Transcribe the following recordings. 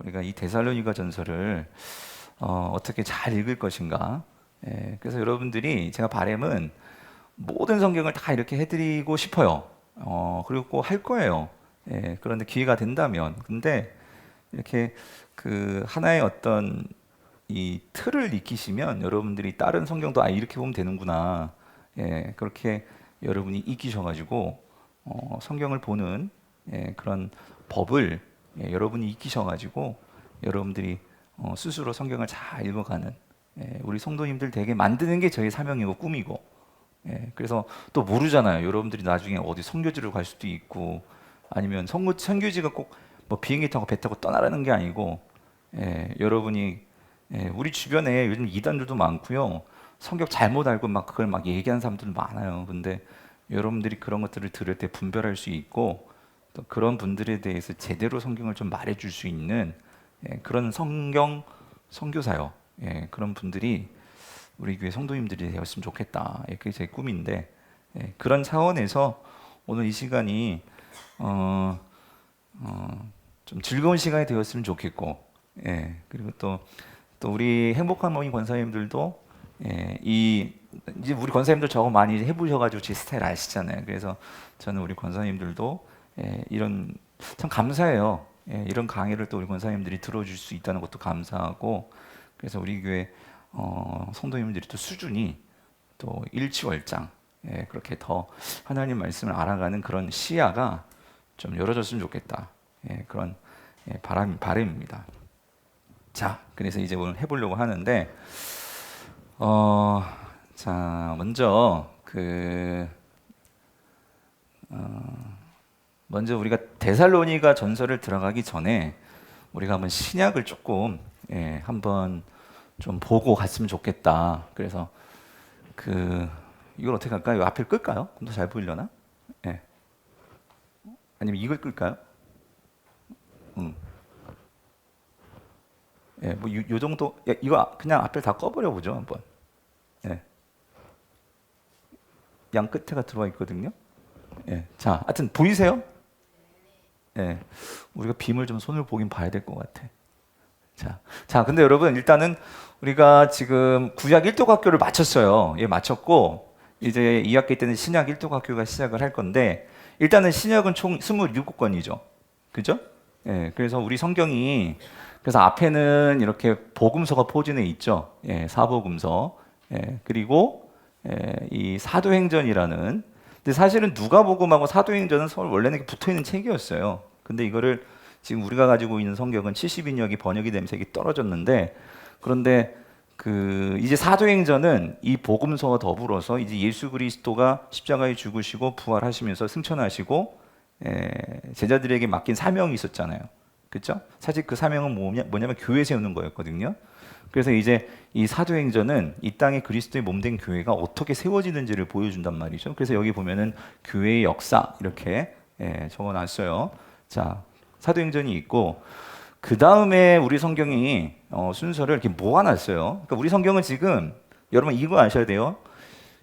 우리가 이 데살로니가 전서를 어떻게 잘 읽을 것인가. 그래서 여러분들이 제가 바람은 모든 성경을 다 이렇게 해드리고 싶어요. 그리고 꼭 할 거예요. 그런데 기회가 된다면. 근데 이렇게 그 하나의 어떤 이 틀을 익히시면 여러분들이 다른 성경도 이렇게 보면 되는구나. 그렇게 여러분이 익히셔가지고 성경을 보는 그런 법을 여러분이 익히셔가지고 여러분들이 스스로 성경을 잘 읽어가는 우리 성도님들 되게 만드는 게 저희 사명이고 꿈이고 그래서 또 모르잖아요. 여러분들이 나중에 어디 선교지를 갈 수도 있고 아니면 선교지가 꼭 뭐 비행기 타고 배 타고 떠나라는 게 아니고 여러분이 우리 주변에 요즘 이단들도 많고요. 성경 잘못 알고 막 그걸 막 얘기하는 사람들 많아요. 근데 여러분들이 그런 것들을 들을 때 분별할 수 있고 또 그런 분들에 대해서 제대로 성경을 좀 말해줄 수 있는 그런 성경 선교사요. 그런 분들이 우리 교회 성도님들이 되었으면 좋겠다. 그게 제 꿈인데 그런 차원에서 오늘 이 시간이 좀 즐거운 시간이 되었으면 좋겠고 그리고 또 우리 행복한 모임 권사님들도 이제 우리 권사님들 저거 많이 해보셔가지고 제 스타일 아시잖아요. 그래서 저는 우리 권사님들도 이런 참 감사해요. 이런 강의를 또 우리 권사님들이 들어줄 수 있다는 것도 감사하고 그래서 우리 교회 성도님들이 또 수준이 또 일취월장 그렇게 더 하나님 말씀을 알아가는 그런 시야가 좀 열어졌으면 좋겠다. 그런 바람입니다. 자, 그래서 이제 오늘 해보려고 하는데 자 먼저 먼저 우리가 데살로니가 전서를 들어가기 전에 우리가 한번 신약을 조금 한번 좀 보고 갔으면 좋겠다. 그래서 이걸 어떻게 할까요? 앞을 끌까요? 좀 더 잘 보이려나? 아니면 이걸 끌까요? 뭐 요 정도. 이거 그냥 앞을 다 꺼버려 보죠 한번. 양 끝에가 들어와 있거든요. 자, 하여튼 보이세요? 우리가 빔을 좀 손을 보긴 봐야 될 것 같아. 자, 근데 여러분 일단은 우리가 지금 구약 1독 학교를 마쳤어요. 마쳤고 이제 2학기 때는 신약 1독 학교가 시작을 할 건데 일단은 신약은 총 27권이죠. 그죠? 그래서 우리 성경이 그래서 앞에는 이렇게 복음서가 포진해 있죠. 사복음서. 그리고 이 사도행전이라는 근데 사실은 누가복음하고 사도행전은 서로 원래는 붙어 있는 책이었어요. 근데 이거를 지금 우리가 가지고 있는 성경은 70인역이 번역이 되면서 이게 떨어졌는데 그런데 이제 사도행전은 이 복음서와 더불어서 이제 예수 그리스도가 십자가에 죽으시고 부활하시면서 승천하시고 제자들에게 맡긴 사명이 있었잖아요. 그렇죠? 사실 그 사명은 뭐냐면 교회 세우는 거였거든요. 그래서 이제 이 사도행전은 이 땅에 그리스도의 몸된 교회가 어떻게 세워지는지를 보여준단 말이죠. 그래서 여기 보면은 교회의 역사 이렇게 적어놨어요. 자, 사도행전이 있고 그 다음에 우리 성경이 순서를 이렇게 모아놨어요. 그러니까 우리 성경은 지금 여러분 이거 아셔야 돼요.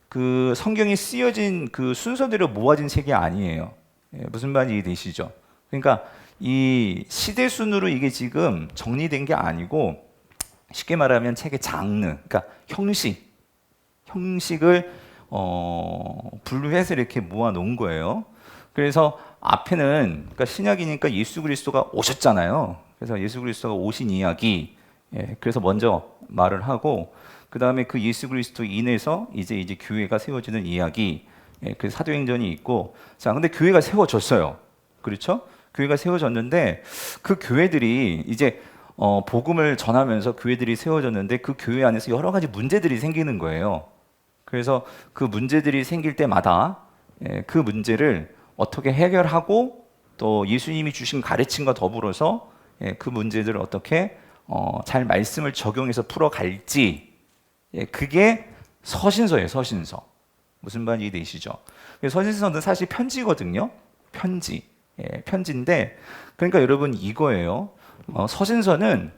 그 성경이 쓰여진 그 순서대로 모아진 책이 아니에요. 무슨 말인지 이해되시죠? 그러니까 이 시대 순으로 이게 지금 정리된 게 아니고 쉽게 말하면 책의 장르, 그러니까 형식을 분류해서 이렇게 모아 놓은 거예요. 그래서 앞에는 그러니까 신약이니까 예수 그리스도가 오셨잖아요. 그래서 예수 그리스도가 오신 이야기. 그래서 먼저 말을 하고 그 다음에 그 예수 그리스도 인해서 이제 교회가 세워지는 이야기. 그 사도행전이 있고 자, 근데 교회가 세워졌어요. 그렇죠? 교회가 세워졌는데 그 교회들이 이제 복음을 전하면서 교회들이 세워졌는데 그 교회 안에서 여러 가지 문제들이 생기는 거예요. 그래서 그 문제들이 생길 때마다 그 문제를 어떻게 해결하고 또 예수님이 주신 가르침과 더불어서 그 문제들을 어떻게 잘 말씀을 적용해서 풀어갈지 그게 서신서예요. 서신서. 무슨 말인지 이해되시죠? 서신서는 사실 편지거든요. 편지인데 그러니까 여러분 이거예요. 서신서는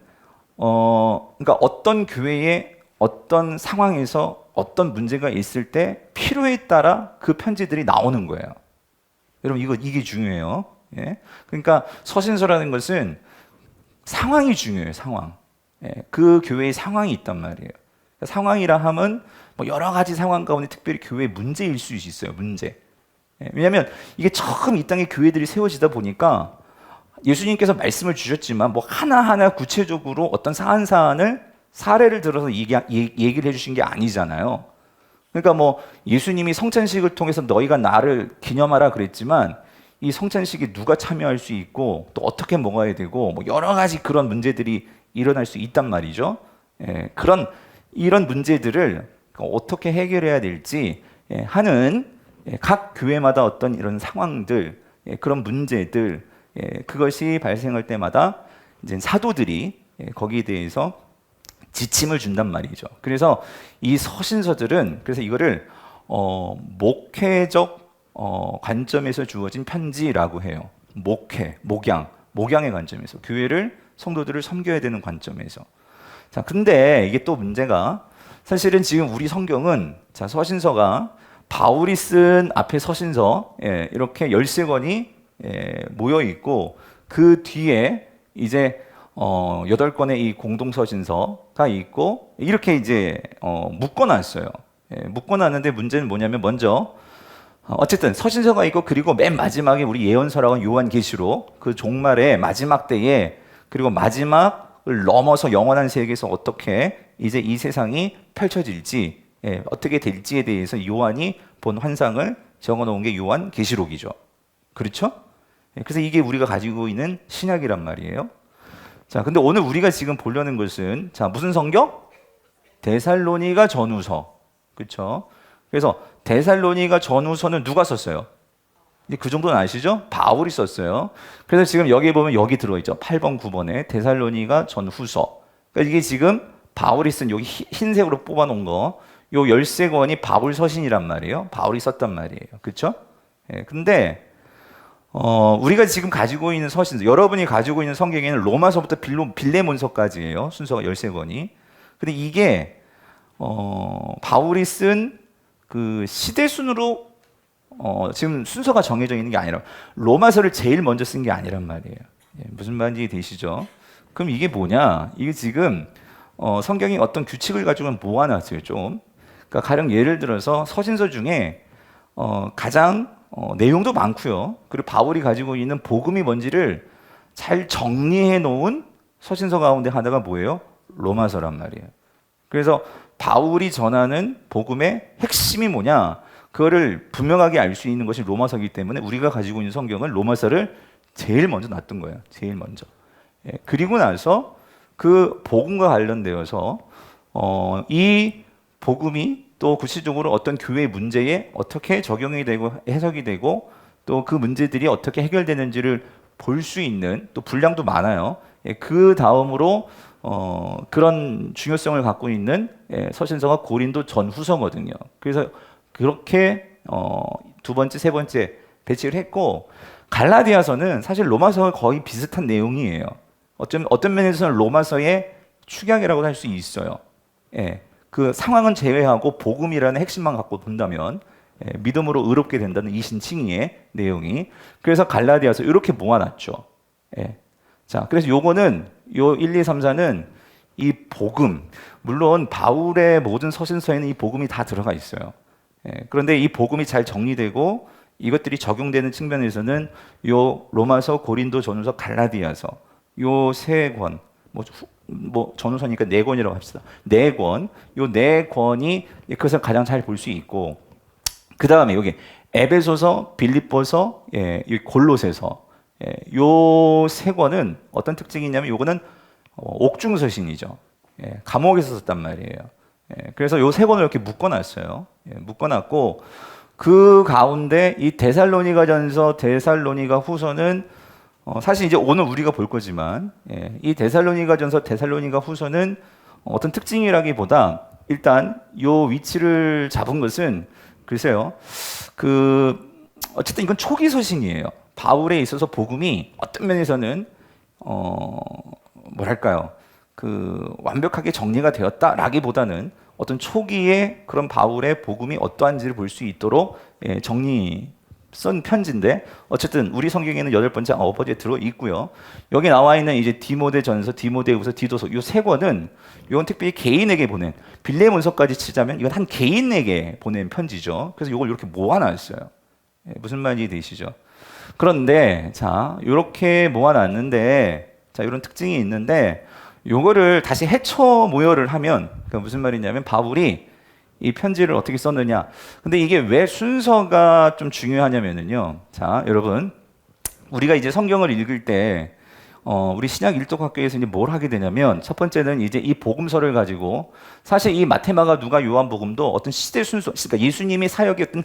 그러니까 어떤 교회에 어떤 상황에서 어떤 문제가 있을 때 필요에 따라 그 편지들이 나오는 거예요. 여러분 이게 중요해요. 그러니까 서신서라는 것은 상황이 중요해요. 상황. 예, 그 교회의 상황이 있단 말이에요. 상황이라 함은 뭐 여러 가지 상황 가운데 특별히 교회의 문제일 수 있어요. 문제. 예, 왜냐하면 이게 처음 이 땅에 교회들이 세워지다 보니까 예수님께서 말씀을 주셨지만 뭐 하나하나 구체적으로 어떤 사안을 사례를 들어서 얘기를 해주신 게 아니잖아요. 그러니까 뭐 예수님이 성찬식을 통해서 너희가 나를 기념하라 그랬지만 이 성찬식에 누가 참여할 수 있고 또 어떻게 먹어야 되고 뭐 여러 가지 그런 문제들이 일어날 수 있단 말이죠. 예, 이런 문제들을 어떻게 해결해야 될지 하는 각 교회마다 어떤 이런 상황들, 그런 문제들, 그것이 발생할 때마다 이제 사도들이 거기에 대해서 지침을 준단 말이죠. 그래서 이 서신서들은 그래서 이거를 목회적 관점에서 주어진 편지라고 해요. 목양의 관점에서 교회를 성도들을 섬겨야 되는 관점에서. 자, 근데 이게 또 문제가 사실은 지금 우리 성경은 자 서신서가 바울이 쓴 앞에 서신서 이렇게 13권이 모여 있고 그 뒤에 이제 8권의 이 공동서신서가 있고 이렇게 이제 묶어놨어요. 묶어놨는데 문제는 뭐냐면 먼저 어쨌든 서신서가 있고 그리고 맨 마지막에 우리 예언서라고 요한계시록 그 종말의 마지막 때에 그리고 마지막을 넘어서 영원한 세계에서 어떻게 이제 이 세상이 펼쳐질지 어떻게 될지에 대해서 요한이 본 환상을 적어놓은 게 요한계시록이죠. 그렇죠? 그래서 이게 우리가 가지고 있는 신약이란 말이에요. 자, 근데 오늘 우리가 지금 보려는 것은 자 무슨 성경? 데살로니가 전후서. 그렇죠? 그래서 데살로니가 전후서는 누가 썼어요? 이제 그 정도는 아시죠? 바울이 썼어요. 그래서 지금 여기 보면 여기 들어있죠. 8번, 9번에 데살로니가 전후서. 그러니까 이게 지금 바울이 쓴 여기 흰색으로 뽑아놓은 거, 요 13권이 바울 서신이란 말이에요. 바울이 썼단 말이에요. 그렇죠? 근데 우리가 지금 가지고 있는 서신, 여러분이 가지고 있는 성경에는 로마서부터 빌레몬서까지예요. 순서가 13권이. 근데 이게 바울이 쓴 그 시대 순으로 지금 순서가 정해져 있는 게 아니라 로마서를 제일 먼저 쓴 게 아니란 말이에요. 무슨 말인지 되시죠? 그럼 이게 뭐냐? 이게 지금 성경이 어떤 규칙을 가지고 모아놨어요. 좀. 그러니까 가령 예를 들어서 서신서 중에 가장 내용도 많고요. 그리고 바울이 가지고 있는 복음이 뭔지를 잘 정리해 놓은 서신서 가운데 하나가 뭐예요? 로마서란 말이에요. 그래서 바울이 전하는 복음의 핵심이 뭐냐? 그거를 분명하게 알 수 있는 것이 로마서이기 때문에 우리가 가지고 있는 성경은 로마서를 제일 먼저 놨던 거예요. 제일 먼저. 그리고 나서 그 복음과 관련되어서 이 복음이 또 구체적으로 어떤 교회의 문제에 어떻게 적용이 되고 해석이 되고 또 그 문제들이 어떻게 해결되는지를 볼 수 있는 또 분량도 많아요. 그 다음으로 그런 중요성을 갖고 있는 서신서가 고린도 전후서거든요. 그래서 그렇게 두 번째, 세 번째 배치를 했고 갈라디아서는 사실 로마서와 거의 비슷한 내용이에요. 어떤 면에서는 로마서의 축약이라고 할 수 있어요. 그 상황은 제외하고 복음이라는 핵심만 갖고 본다면 믿음으로 의롭게 된다는 이신칭의의 내용이. 그래서 갈라디아서 이렇게 모아놨죠. 자, 그래서 요거는 요 1, 2, 3, 4는 이 복음, 물론 바울의 모든 서신서에는 이 복음이 다 들어가 있어요. 그런데 이 복음이 잘 정리되고 이것들이 적용되는 측면에서는 요 로마서, 고린도, 전후서, 갈라디아서 요 세 권, 뭐 전후서니까 4권이라고 합시다. 4권, 요 4권이 그것을 가장 잘 볼 수 있고, 그 다음에 여기 에베소서, 빌립보서, 이 골로새서, 요 3권은 어떤 특징이 있냐면 요거는 옥중서신이죠. 감옥에서 썼단 말이에요. 그래서 요 3권을 이렇게 묶어놨어요. 묶어놨고 그 가운데 이 데살로니가전서, 데살로니가후서는 사실 이제 오늘 우리가 볼 거지만 이 데살로니가전서, 데살로니가후서는 어떤 특징이라기보다 일단 요 위치를 잡은 것은 글쎄요. 어쨌든 이건 초기 서신이에요. 바울에 있어서 복음이 어떤 면에서는 뭐랄까요? 완벽하게 정리가 되었다라기보다는 어떤 초기에 그런 바울의 복음이 어떠한지를 볼 수 있도록 쓴 편지인데 어쨌든 우리 성경에는 8번째, 9번째 들어 있고요. 여기 나와 있는 이제 디모데전서, 디모데후서, 디도서 이 세 권은 이건 특별히 개인에게 보낸 빌레몬서까지 치자면 이건 한 개인에게 보낸 편지죠. 그래서 이걸 이렇게 모아놨어요. 예, 무슨 말인지 되시죠? 그런데 자 이렇게 모아놨는데 자 이런 특징이 있는데 요거를 다시 해쳐 모여를 하면 그 무슨 말이냐면 바울이 이 편지를 어떻게 썼느냐. 근데 이게 왜 순서가 좀 중요하냐면은요. 자, 여러분, 우리가 이제 성경을 읽을 때, 우리 신약 일독학교에서 이제 뭘 하게 되냐면, 첫 번째는 이제 이 복음서를 가지고, 사실 이 마테마가 누가 요한복음도 어떤 시대 순서, 그러니까 예수님이 사역했던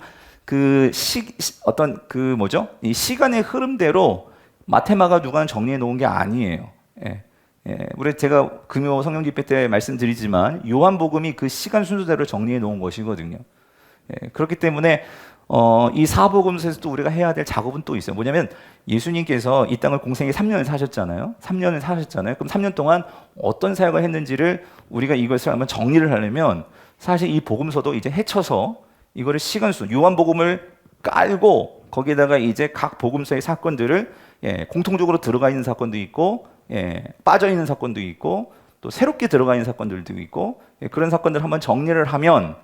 어떤 뭐죠? 이 시간의 흐름대로 마테마가 누가 정리해 놓은 게 아니에요. 예. 예, 우리 제가 금요 성령 집회 때 말씀드리지만 요한복음이 그 시간 순서대로 정리해 놓은 것이거든요. 예, 그렇기 때문에 이 사복음서에서도 우리가 해야 될 작업은 또 있어요. 뭐냐면 예수님께서 이 땅을 공생에 3년을 사셨잖아요. 3년을 사셨잖아요. 그럼 3년 동안 어떤 사역을 했는지를 우리가 이것을 한번 정리를 하려면 사실 이 복음서도 이제 헤쳐서 이거를 시간 순 요한복음을 깔고 거기에다가 이제 각 복음서의 사건들을 공통적으로 들어가 있는 사건도 있고 빠져 있는 사건도 있고 또 새롭게 들어가 있는 사건들도 있고 그런 사건들 한번 정리를 하면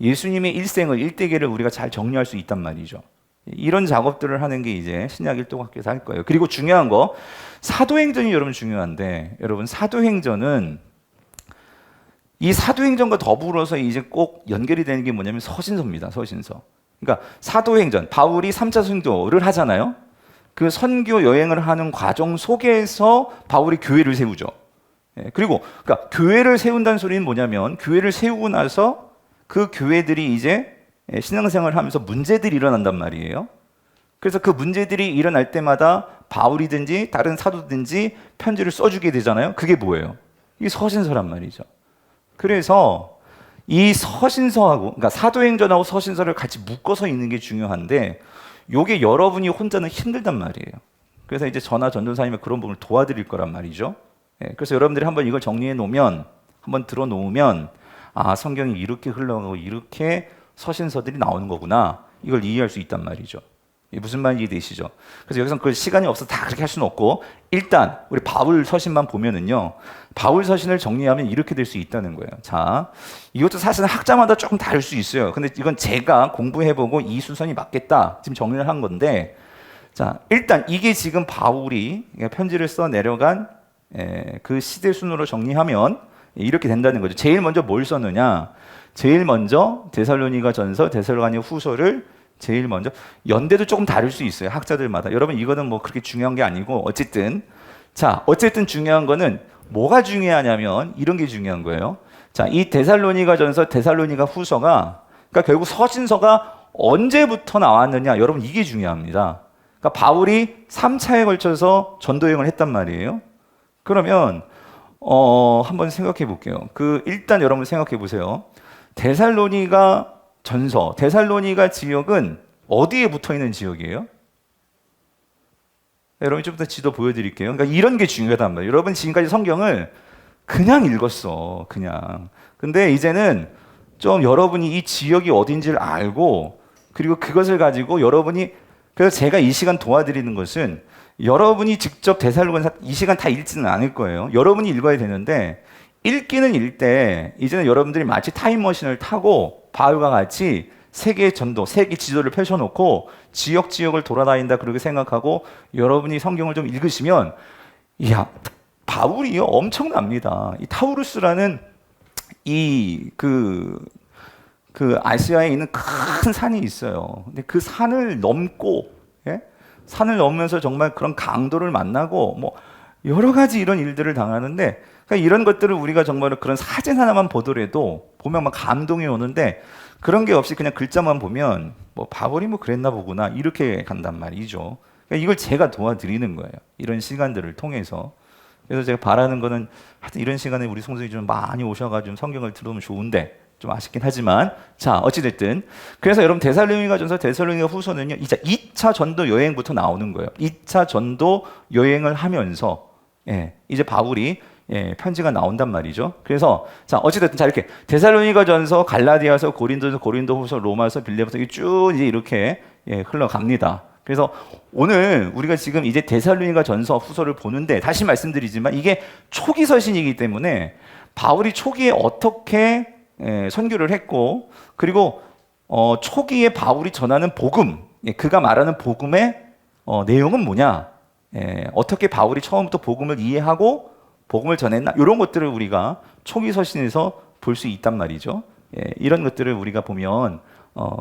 예수님의 일생을 일대기를 우리가 잘 정리할 수 있단 말이죠. 이런 작업들을 하는 게 이제 신약 일독학교에서 할 거예요. 그리고 중요한 거 사도행전이 여러분 중요한데 여러분 사도행전은 이 사도행전과 더불어서 이제 꼭 연결이 되는 게 뭐냐면 서신서입니다. 서신서. 그러니까 사도행전 바울이 3차 선교를 하잖아요. 그 선교 여행을 하는 과정 속에서 바울이 교회를 세우죠. 그리고 그러니까 교회를 세운다는 소리는 뭐냐면 교회를 세우고 나서 그 교회들이 이제 신앙생활을 하면서 문제들이 일어난단 말이에요. 그래서 그 문제들이 일어날 때마다 바울이든지 다른 사도든지 편지를 써주게 되잖아요. 그게 뭐예요? 이게 서신서란 말이죠. 그래서 이 서신서하고 그러니까 사도행전하고 서신서를 같이 묶어서 읽는 게 중요한데 요게 여러분이 혼자는 힘들단 말이에요. 그래서 이제 저나 전도사님이 그런 부분을 도와드릴 거란 말이죠. 그래서 여러분들이 한번 이걸 정리해 놓으면 한번 들어 놓으면 아 성경이 이렇게 흘러가고 이렇게 서신서들이 나오는 거구나 이걸 이해할 수 있단 말이죠. 무슨 말인지 되시죠? 그래서 여기서 그 시간이 없어서 다 그렇게 할 수는 없고 일단 우리 바울 서신만 보면은요 바울 서신을 정리하면 이렇게 될 수 있다는 거예요. 자 이것도 사실은 학자마다 조금 다를 수 있어요. 근데 이건 제가 공부해보고 이 순서이 맞겠다 지금 정리를 한 건데 자 일단 이게 지금 바울이 편지를 써 내려간 그 시대 순으로 정리하면 이렇게 된다는 거죠. 제일 먼저 뭘 썼느냐 제일 먼저 데살로니가 전서 데살로니가 후서를 제일 먼저 연대도 조금 다를 수 있어요. 학자들마다. 여러분 이거는 뭐 그렇게 중요한 게 아니고 어쨌든 중요한 거는 뭐가 중요하냐면 이런 게 중요한 거예요. 자, 이 데살로니가 전서 데살로니가 후서가 그러니까 결국 서신서가 언제부터 나왔느냐 여러분 이게 중요합니다. 그러니까 바울이 3차에 걸쳐서 전도여행을 했단 말이에요. 그러면 한번 생각해 볼게요. 일단 여러분 생각해 보세요. 데살로니가 전서, 데살로니가 지역은 어디에 붙어 있는 지역이에요? 여러분 좀 더 지도 보여드릴게요. 그러니까 이런 게 중요하단 말이에요. 여러분 지금까지 성경을 그냥 읽었어, 그냥. 근데 이제는 좀 여러분이 이 지역이 어딘지를 알고 그리고 그것을 가지고 여러분이 그래서 제가 이 시간 도와드리는 것은 여러분이 직접 데살로니가 이 시간 다 읽지는 않을 거예요. 여러분이 읽어야 되는데 읽기는 읽되 이제는 여러분들이 마치 타임머신을 타고 바울과 같이 세계 전도, 세계 지도를 펼쳐놓고 지역을 돌아다닌다 그렇게 생각하고 여러분이 성경을 좀 읽으시면 이야 바울이요 엄청납니다. 이 타우루스라는 아시아에 있는 큰 산이 있어요. 근데 그 산을 넘고 산을 넘으면서 정말 그런 강도를 만나고 뭐 여러 가지 이런 일들을 당하는데 그러니까 이런 것들을 우리가 정말 그런 사진 하나만 보더라도 보면 막 감동이 오는데 그런 게 없이 그냥 글자만 보면 뭐 바울이 뭐 그랬나 보구나 이렇게 간단 말이죠. 그러니까 이걸 제가 도와드리는 거예요. 이런 시간들을 통해서. 그래서 제가 바라는 거는 하여튼 이런 시간에 우리 성도님이 좀 많이 오셔가지고 성경을 들으면 좋은데 좀 아쉽긴 하지만 자 어찌됐든 그래서 여러분 데살로니가 전서 데살로니가 후서는요 이제 2차 전도 여행부터 나오는 거예요. 2차 전도 여행을 하면서 이제 바울이 편지가 나온단 말이죠. 그래서 자 어찌됐든 자 이렇게 데살로니가 전서 갈라디아서 고린도서 고린도후서 로마서 빌레보서 쭉 이제 이렇게 흘러갑니다. 그래서 오늘 우리가 지금 이제 데살로니가 전서 후서를 보는데 다시 말씀드리지만 이게 초기 서신이기 때문에 바울이 초기에 어떻게 선교를 했고 그리고 초기에 바울이 전하는 복음, 그가 말하는 복음의 내용은 뭐냐, 어떻게 바울이 처음부터 복음을 이해하고 복음을 전했나, 이런 것들을 우리가 초기 서신에서 볼 수 있단 말이죠. 이런 것들을 우리가 보면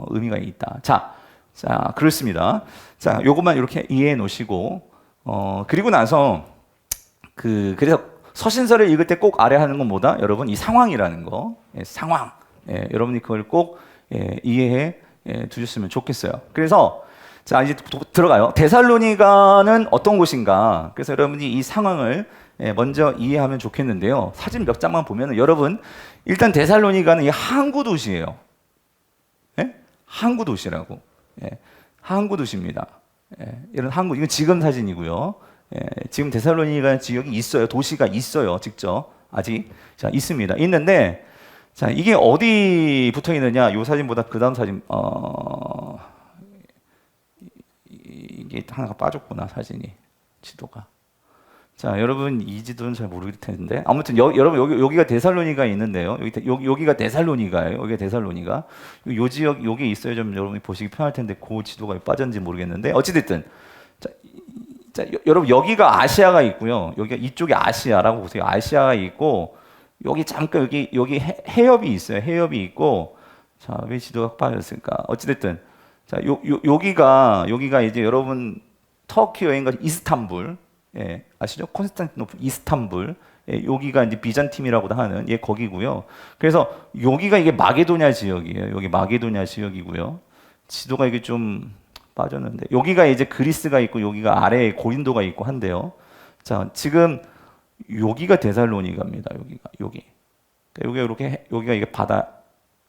의미가 있다. 자, 그렇습니다. 자, 요것만 이렇게 이해해 놓으시고, 그리고 나서 그래서 서신서를 읽을 때 꼭 알아야 하는 건 뭐다? 여러분, 이 상황이라는 거, 상황. 여러분이 그걸 꼭 이해해 두셨으면 좋겠어요. 그래서 자, 이제 들어가요. 데살로니가는 어떤 곳인가? 그래서 여러분이 이 상황을 먼저 이해하면 좋겠는데요. 사진 몇 장만 보면 여러분, 일단 데살로니가는 이 항구 도시예요. 항구 도시라고. 항구 도시입니다. 이런 항구, 이건 지금 사진이고요. 지금 데살로니가 지역이 있어요. 도시가 있어요. 직접 아직 있습니다. 있는데 자, 이게 어디 붙어 있느냐? 이 사진보다 그 다음 사진 이게 하나가 빠졌구나, 사진이, 지도가. 자, 여러분 이 지도는 잘 모르겠을 텐데 아무튼 여러분 여기가 데살로니가 있는데요. 여기가 데살로니가예요. 여기가 데살로니가. 요 지역 여기 있어야 좀 여러분이 보시기 편할 텐데 그 지도가 빠졌는지 모르겠는데 어찌됐든 자, 여러분 여기가 아시아가 있고요. 여기가 이쪽이 아시아라고 보세요. 아시아가 있고 여기 잠깐 여기 해협이 있어요. 해협이 있고 자, 왜 지도가 빠졌을까? 어찌됐든 자, 여기가 이제 여러분 터키 여행 가 이스탄불, 아시죠? 콘스탄티노플, 이스탄불, 여기가 이제 비잔팀이라고도 하는 거기고요. 그래서 여기가 이게 마게도냐 지역이에요. 여기 마게도냐 지역이고요. 지도가 이게 좀 빠졌는데 여기가 이제 그리스가 있고 여기가 아래에 고린도가 있고 한데요. 자, 지금 여기가 데살로니가입니다. 여기가 이렇게 여기가 이게 바다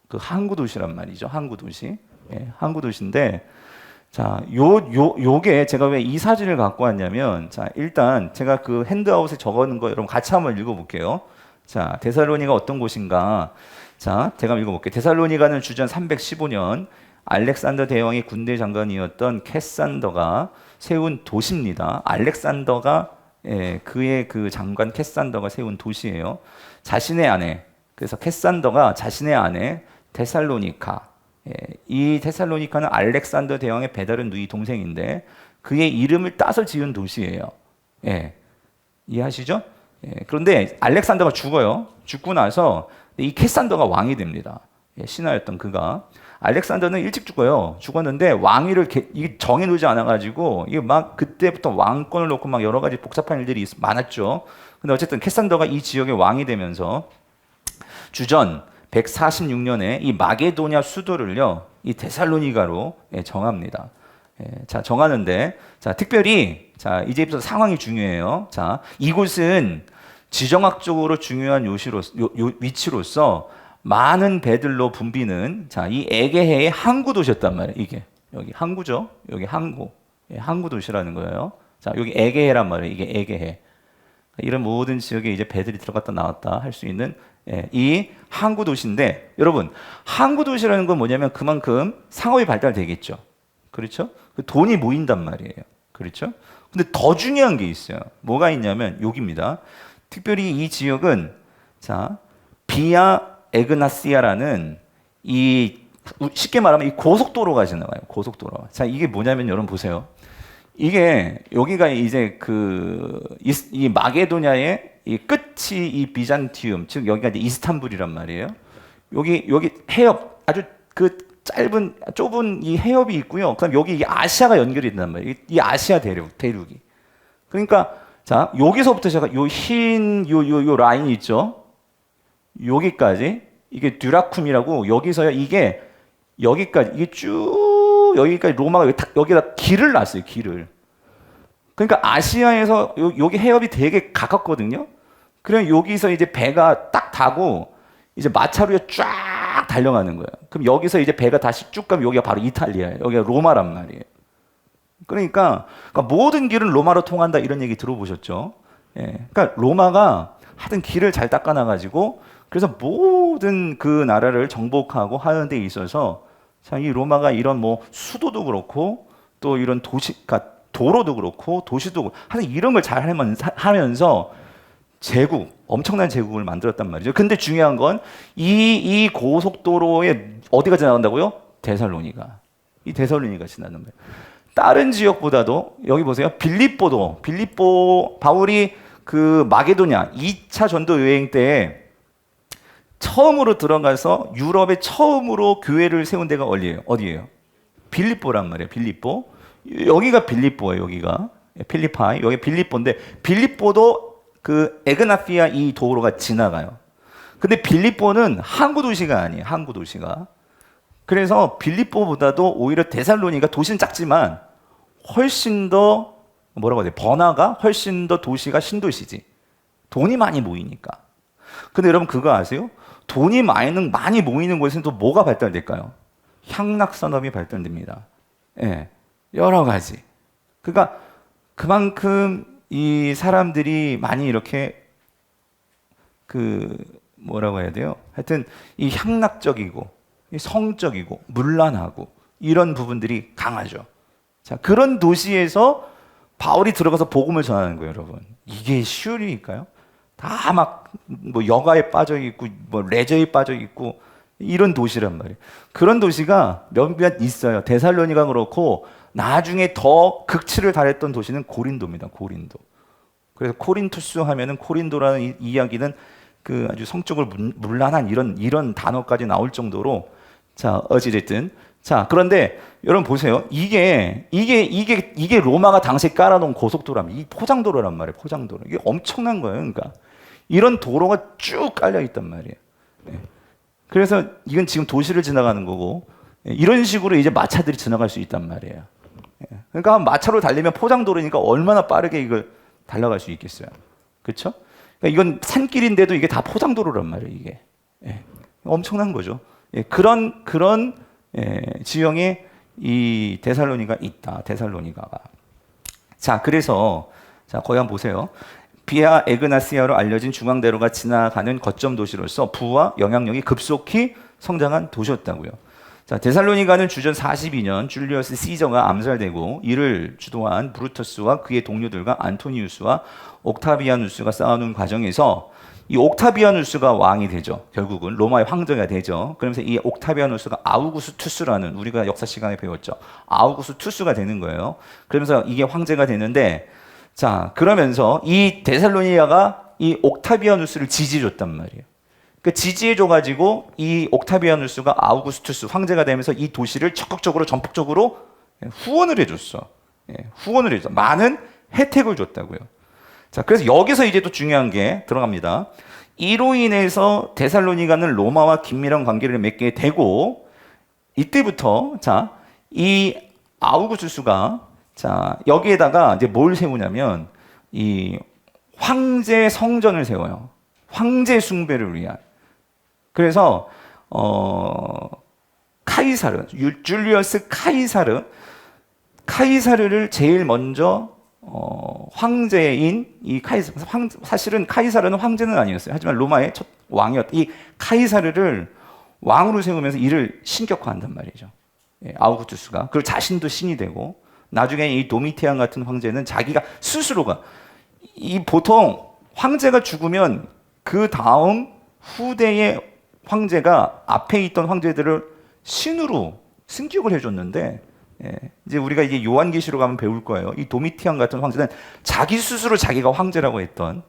그 항구 도시란 말이죠. 항구 도시. 항구 도시인데 자, 요게 제가 왜 이 사진을 갖고 왔냐면 자, 일단 제가 그 핸드아웃에 적어놓은 거 여러분 같이 한번 읽어볼게요. 자, 데살로니가 어떤 곳인가? 자, 제가 읽어볼게요. 데살로니가는 주전 315년 알렉산더 대왕의 군대 장관이었던 캐산더가 세운 도시입니다. 알렉산더가 그의 그 장관 캐산더가 세운 도시예요. 자신의 아내, 그래서 캐산더가 자신의 아내 데살로니카, 이 데살로니카는 알렉산더 대왕의 배다른 누이 동생인데 그의 이름을 따서 지은 도시예요. 이해하시죠? 그런데 알렉산더가 죽어요. 죽고 나서 이 캐산더가 왕이 됩니다. 신하였던 그가. 알렉산더는 일찍 죽어요. 죽었는데 왕위를 이게 정해놓지 않아가지고 이게 막 그때부터 왕권을 놓고 막 여러 가지 복잡한 일들이 많았죠. 근데 어쨌든 캐산더가 이 지역의 왕이 되면서 주전 146년에 이 마게도냐 수도를요, 이 데살로니가로 정합니다. 자, 정하는데, 자, 특별히, 자, 이제부터 상황이 중요해요. 자, 이곳은 지정학적으로 중요한 위치로서 많은 배들로 붐비는, 자, 이 에게해의 항구 도시였단 말이에요. 이게. 여기 항구죠? 여기 항구. 항구 도시라는 거예요. 자, 여기 에게해란 말이에요. 이게 에게해. 이런 모든 지역에 이제 배들이 들어갔다 나왔다 할 수 있는 이 항구 도시인데, 여러분 항구 도시라는 건 뭐냐면 그만큼 상업이 발달되겠죠. 그렇죠? 돈이 모인단 말이에요. 그렇죠? 근데 더 중요한 게 있어요. 뭐가 있냐면 여기입니다. 특별히 이 지역은 자, 비아 에그나시아라는 이 쉽게 말하면 이 고속도로가 지나가요. 고속도로. 자, 이게 뭐냐면 여러분 보세요. 이게 여기가 이제 이 마게도냐의 이 끝이 이 비잔티움, 즉 여기가 이제 이스탄불이란 말이에요. 여기 해협, 아주 그 좁은 이 해협이 있고요. 그다음 여기 이 아시아가 연결이 된단 말이에요. 이 아시아 대륙이. 그러니까 자, 여기서부터 제가 요 라인이 있죠. 여기까지 이게 듀라쿰이라고 여기서요. 이게 여기까지 이게 쭉 여기까지 로마가 여기다 길을 놨어요. 길을. 그러니까 아시아에서 여기 해협이 되게 가깝거든요. 그럼 여기서 이제 배가 딱 타고 이제 마차로에 쫙 달려가는 거예요. 그럼 여기서 이제 배가 다시 쭉 가면 여기가 바로 이탈리아예요. 여기가 로마란 말이에요. 그러니까 모든 길은 로마로 통한다 이런 얘기 들어보셨죠? 그러니까 로마가 하여튼 길을 잘 닦아놔가지고 그래서 모든 그 나라를 정복하고 하는 데 있어서 자, 이 로마가 이런 뭐 수도도 그렇고 또 이런 도로도 그렇고 도시도 그렇고 하여튼 이런 걸 잘 하면서 제국, 엄청난 제국을 만들었단 말이죠. 근데 중요한 건 이 고속도로에 어디가 지나간다고요? 데살로니가. 이 데살로니가 지나는 거예요. 다른 지역보다도 여기 보세요. 빌립보 바울이 그 마게도냐 2차 전도 여행 때 처음으로 들어가서 유럽에 처음으로 교회를 세운 데가 어디예요? 빌립보란 말이에요. 빌립보. 여기가 빌립보예요. 여기가 필리파이. 여기 빌립보인데 빌립보도 그 에그나피아 이 도로가 지나가요. 근데 빌립보는 항구 도시가 아니에요. 항구 도시가. 그래서 빌립보보다도 오히려 데살로니가 도시는 작지만 훨씬 더 뭐라고 해야 돼? 번화가 훨씬 더 도시가 신도시지. 돈이 많이 모이니까. 근데 여러분 그거 아세요? 돈이 많이 모이는 곳에는 또 뭐가 발달될까요? 향락산업이 발달됩니다. 예, 여러 가지. 그러니까 그만큼 이 사람들이 많이 이렇게 그 뭐라고 해야 돼요? 하여튼 이 향락적이고 성적이고 문란하고 이런 부분들이 강하죠. 자, 그런 도시에서 바울이 들어가서 복음을 전하는 거예요, 여러분. 이게 쉬운 일일까요? 다 막 뭐 여가에 빠져 있고 뭐 레저에 빠져 있고 이런 도시란 말이에요. 그런 도시가 몇몇 있어요. 데살로니가 그렇고 나중에 더 극치를 달했던 도시는 고린도입니다. 고린도. 그래서 코린투스 하면은 코린도라는 이 이야기는 그 아주 성적으로 문란한 이런 단어까지 나올 정도로 자, 어찌됐든 자, 그런데 여러분 보세요. 이게 로마가 당시에 깔아놓은 고속도로라면 이 포장도로란 말이에요. 포장도로. 이게 엄청난 거예요. 그러니까 이런 도로가 쭉 깔려 있단 말이에요. 네. 그래서 이건 지금 도시를 지나가는 거고 이런 식으로 이제 마차들이 지나갈 수 있단 말이에요. 그러니까 마차로 달리면 포장도로니까 얼마나 빠르게 이걸 달려갈 수 있겠어요. 그렇죠? 그러니까 이건 산길인데도 이게 다 포장도로란 말이에요. 이게 엄청난 거죠. 그런 지형에 이 데살로니가 있다. 데살로니가가. 자, 그래서 자 거기 한번 보세요. 비아 에그나시아로 알려진 중앙대로가 지나가는 거점 도시로서 부와 영향력이 급속히 성장한 도시였다고요. 자, 데살로니가는 주전 42년 줄리어스 시저가 암살되고 이를 주도한 브루터스와 그의 동료들과 안토니우스와 옥타비아누스가 싸우는 과정에서 이 옥타비아누스가 왕이 되죠. 결국은 로마의 황제가 되죠. 그러면서 이 옥타비아누스가 아우구스투스라는 우리가 역사 시간에 배웠죠. 아우구스투스가 되는 거예요. 그러면서 이게 황제가 되는데 자, 그러면서 이 데살로니가가 이 옥타비아누스를 지지해줬단 말이에요. 그 지지해줘가지고 이 옥타비아누스가 아우구스투스 황제가 되면서 이 도시를 적극적으로 전폭적으로 후원을 해줬어. 후원을 해줬어. 많은 혜택을 줬다고요. 자, 그래서 여기서 이제 또 중요한 게 들어갑니다. 이로 인해서 데살로니가는 로마와 긴밀한 관계를 맺게 되고 이때부터 자, 이 아우구스투스가 자, 여기에다가 이제 뭘 세우냐면 이 황제 성전을 세워요. 황제 숭배를 위한. 그래서 카이사르, 줄리어스 카이사르를 제일 먼저 황제인 이 사실은 카이사르는 황제는 아니었어요. 하지만 로마의 첫 왕이었던 이 카이사르를 왕으로 세우면서 이를 신격화한단 말이죠. 아우구스투스가. 그리고 자신도 신이 되고 나중에 이 도미티안 같은 황제는 자기가 스스로가 이 보통 황제가 죽으면 그 다음 후대의 황제가 앞에 있던 황제들을 신으로 승격을 해줬는데 이제 우리가 이게 요한계시록 가면 배울 거예요. 이 도미티안 같은 황제는 자기 스스로 자기가 황제라고 했던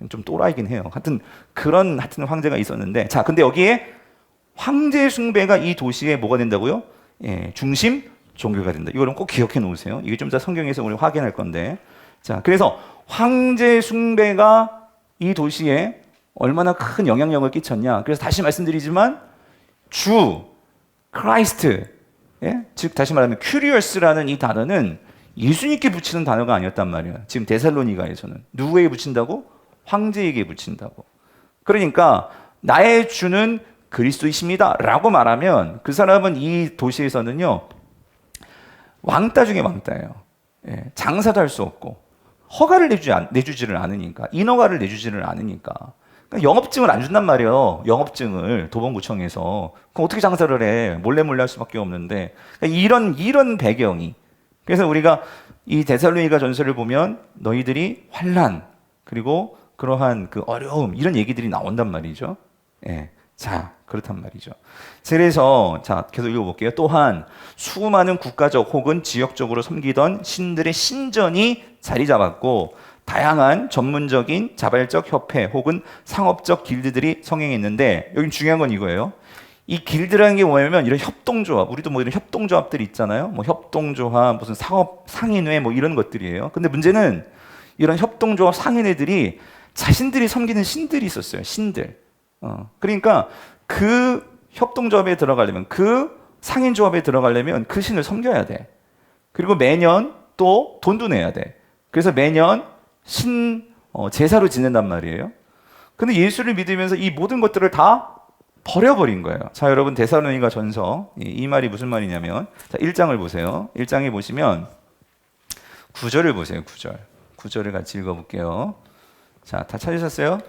좀 또라이긴 해요. 하여튼 그런 황제가 있었는데 자, 근데 여기에 황제 숭배가 이 도시에 뭐가 된다고요? 중심 종교가 된다. 이거는 꼭 기억해 놓으세요. 이게 좀 더 성경에서 우리 확인할 건데. 자, 그래서 황제 숭배가 이 도시에 얼마나 큰 영향력을 끼쳤냐. 그래서 다시 말씀드리지만 주, 크라이스트, 즉 다시 말하면 큐리어스라는 이 단어는 예수님께 붙이는 단어가 아니었단 말이에요. 지금 데살로니가에서는 누구에게 붙인다고? 황제에게 붙인다고. 그러니까 나의 주는 그리스도이십니다라고 말하면 그 사람은 이 도시에서는요. 왕따 중에 왕따예요. 장사도 할 수 없고 허가를 내주지를 않으니까 인허가를 내주지를 않으니까 그러니까 영업증을 안 준단 말이에요. 영업증을 도봉구청에서. 그럼 어떻게 장사를 해? 몰래 할 수밖에 없는데. 그러니까 이런 배경이. 그래서 우리가 이 데살로니가 전서를 보면 너희들이 환난 그리고 그러한 그 어려움 이런 얘기들이 나온단 말이죠. 예. 자, 그렇단 말이죠. 그래서 자, 계속 읽어볼게요. 또한 수많은 국가적 혹은 지역적으로 섬기던 신들의 신전이 자리 잡았고 다양한 전문적인 자발적 협회 혹은 상업적 길드들이 성행했는데 여기 중요한 건 이거예요. 이 길드라는 게 뭐냐면 이런 협동조합, 우리도 뭐 이런 협동조합들이 있잖아요. 뭐 협동조합, 무슨 상업 상인회 뭐 이런 것들이에요. 근데 문제는 이런 협동조합 상인회들이 자신들이 섬기는 신들이 있었어요. 신들. 그러니까 그 협동조합에 들어가려면 그 상인조합에 들어가려면 그 신을 섬겨야 돼. 그리고 매년 또 돈도 내야 돼. 그래서 매년 제사로 지낸단 말이에요. 근데 예수를 믿으면서 이 모든 것들을 다 버려버린 거예요. 자, 여러분 데살로니가 전서 이 말이 무슨 말이냐면 자, 1장을 보세요. 1장에 보시면 9절을 보세요. 9절. 9절을 같이 읽어볼게요. 자, 다 찾으셨어요?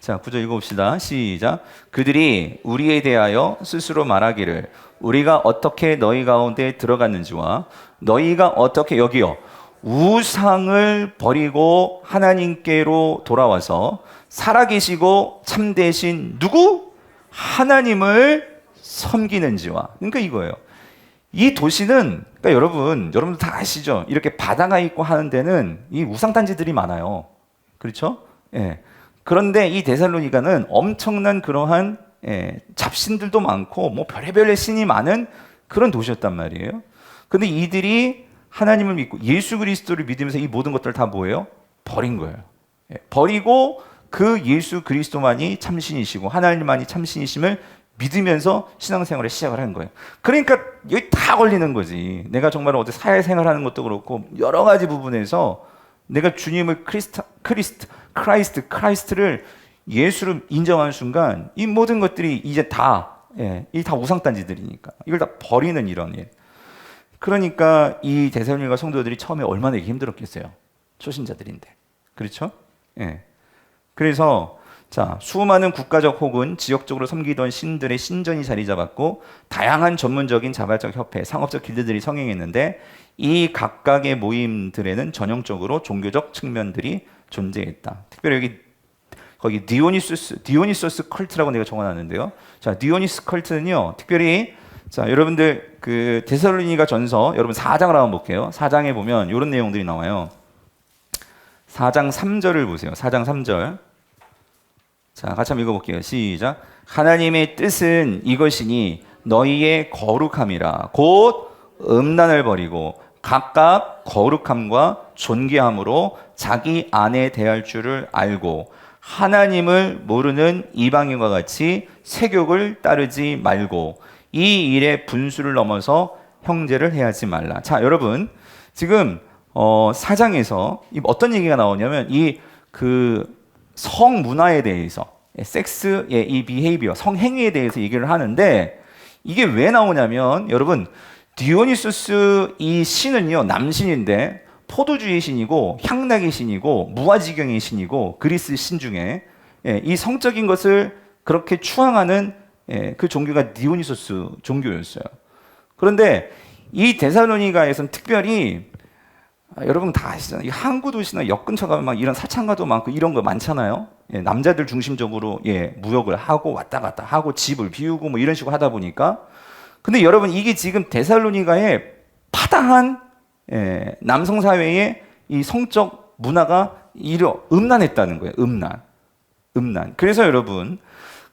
자, 9절 읽어봅시다. 시작. 그들이 우리에 대하여 스스로 말하기를 우리가 어떻게 너희 가운데 들어갔는지와 너희가 어떻게 여기요 우상을 버리고 하나님께로 돌아와서 살아계시고 참되신 누구? 하나님을 섬기는지와. 그러니까 이거예요. 이 도시는 그러니까 여러분들 다 아시죠? 이렇게 바다가 있고 하는 데는 이 우상단지들이 많아요. 그렇죠? 예. 그런데 이 데살로니가는 엄청난 그러한 잡신들도 많고 뭐 별의별 신이 많은 그런 도시였단 말이에요. 근데 이들이 하나님을 믿고 예수 그리스도를 믿으면서 이 모든 것들을 다 뭐예요? 버린 거예요. 버리고 그 예수 그리스도만이 참신이시고 하나님만이 참신이심을 믿으면서 신앙생활을 시작을 한 거예요. 그러니까 여기 다 걸리는 거지. 내가 정말 어디 사회생활하는 것도 그렇고 여러 가지 부분에서 내가 주님을 크라이스트를 예수를 인정하는 순간 이 모든 것들이 이제 다 우상단지들이니까 이걸 다 버리는 이런 일. 그러니까 이 데살로니가 성도들이 처음에 얼마나 힘들었겠어요. 초신자들인데. 그렇죠? 예. 그래서 자, 수많은 국가적 혹은 지역적으로 섬기던 신들의 신전이 자리 잡았고 다양한 전문적인 자발적 협회, 상업적 길드들이 성행했는데 이 각각의 모임들에는 전형적으로 종교적 측면들이 존재했다. 특별히 여기 거기 디오니소스 컬트라고 내가 적어놨는데요. 자, 디오니스 컬트는요, 특별히 자, 여러분들 그 데살로니가 전서 여러분 4장을 한번 볼게요. 4장에 보면 이런 내용들이 나와요. 4장 3절을 보세요. 4장 3절. 자, 같이 한번 읽어볼게요. 시작. 하나님의 뜻은 이것이니 너희의 거룩함이라 곧 음란을 버리고 각각 거룩함과 존귀함으로 자기 안에 대할 줄을 알고 하나님을 모르는 이방인과 같이 세욕을 따르지 말고 이 일의 분수를 넘어서 형제를 해하지 말라. 자, 여러분 지금 4장에서 어떤 얘기가 나오냐면 이 그 성문화에 대해서 섹스의 이 비헤이비어 성행위에 대해서 얘기를 하는데 이게 왜 나오냐면 여러분 디오니소스 이 신은요 남신인데 포도주의 신이고 향락의 신이고 무아지경의 신이고 그리스 신 중에 이 성적인 것을 그렇게 추앙하는 그 종교가 디오니소스 종교였어요. 그런데 이 데살로니가에서는 특별히 여러분 다 아시잖아요. 이 항구 도시나 역 근처 가면 막 이런 사창가도 많고 이런 거 많잖아요. 남자들 중심적으로 무역을 하고 왔다 갔다 하고 집을 비우고 뭐 이런 식으로 하다 보니까 근데 여러분 이게 지금 데살로니가의 파다한 남성 사회의 이 성적 문화가 음란했다는 거예요. 음란. 그래서 여러분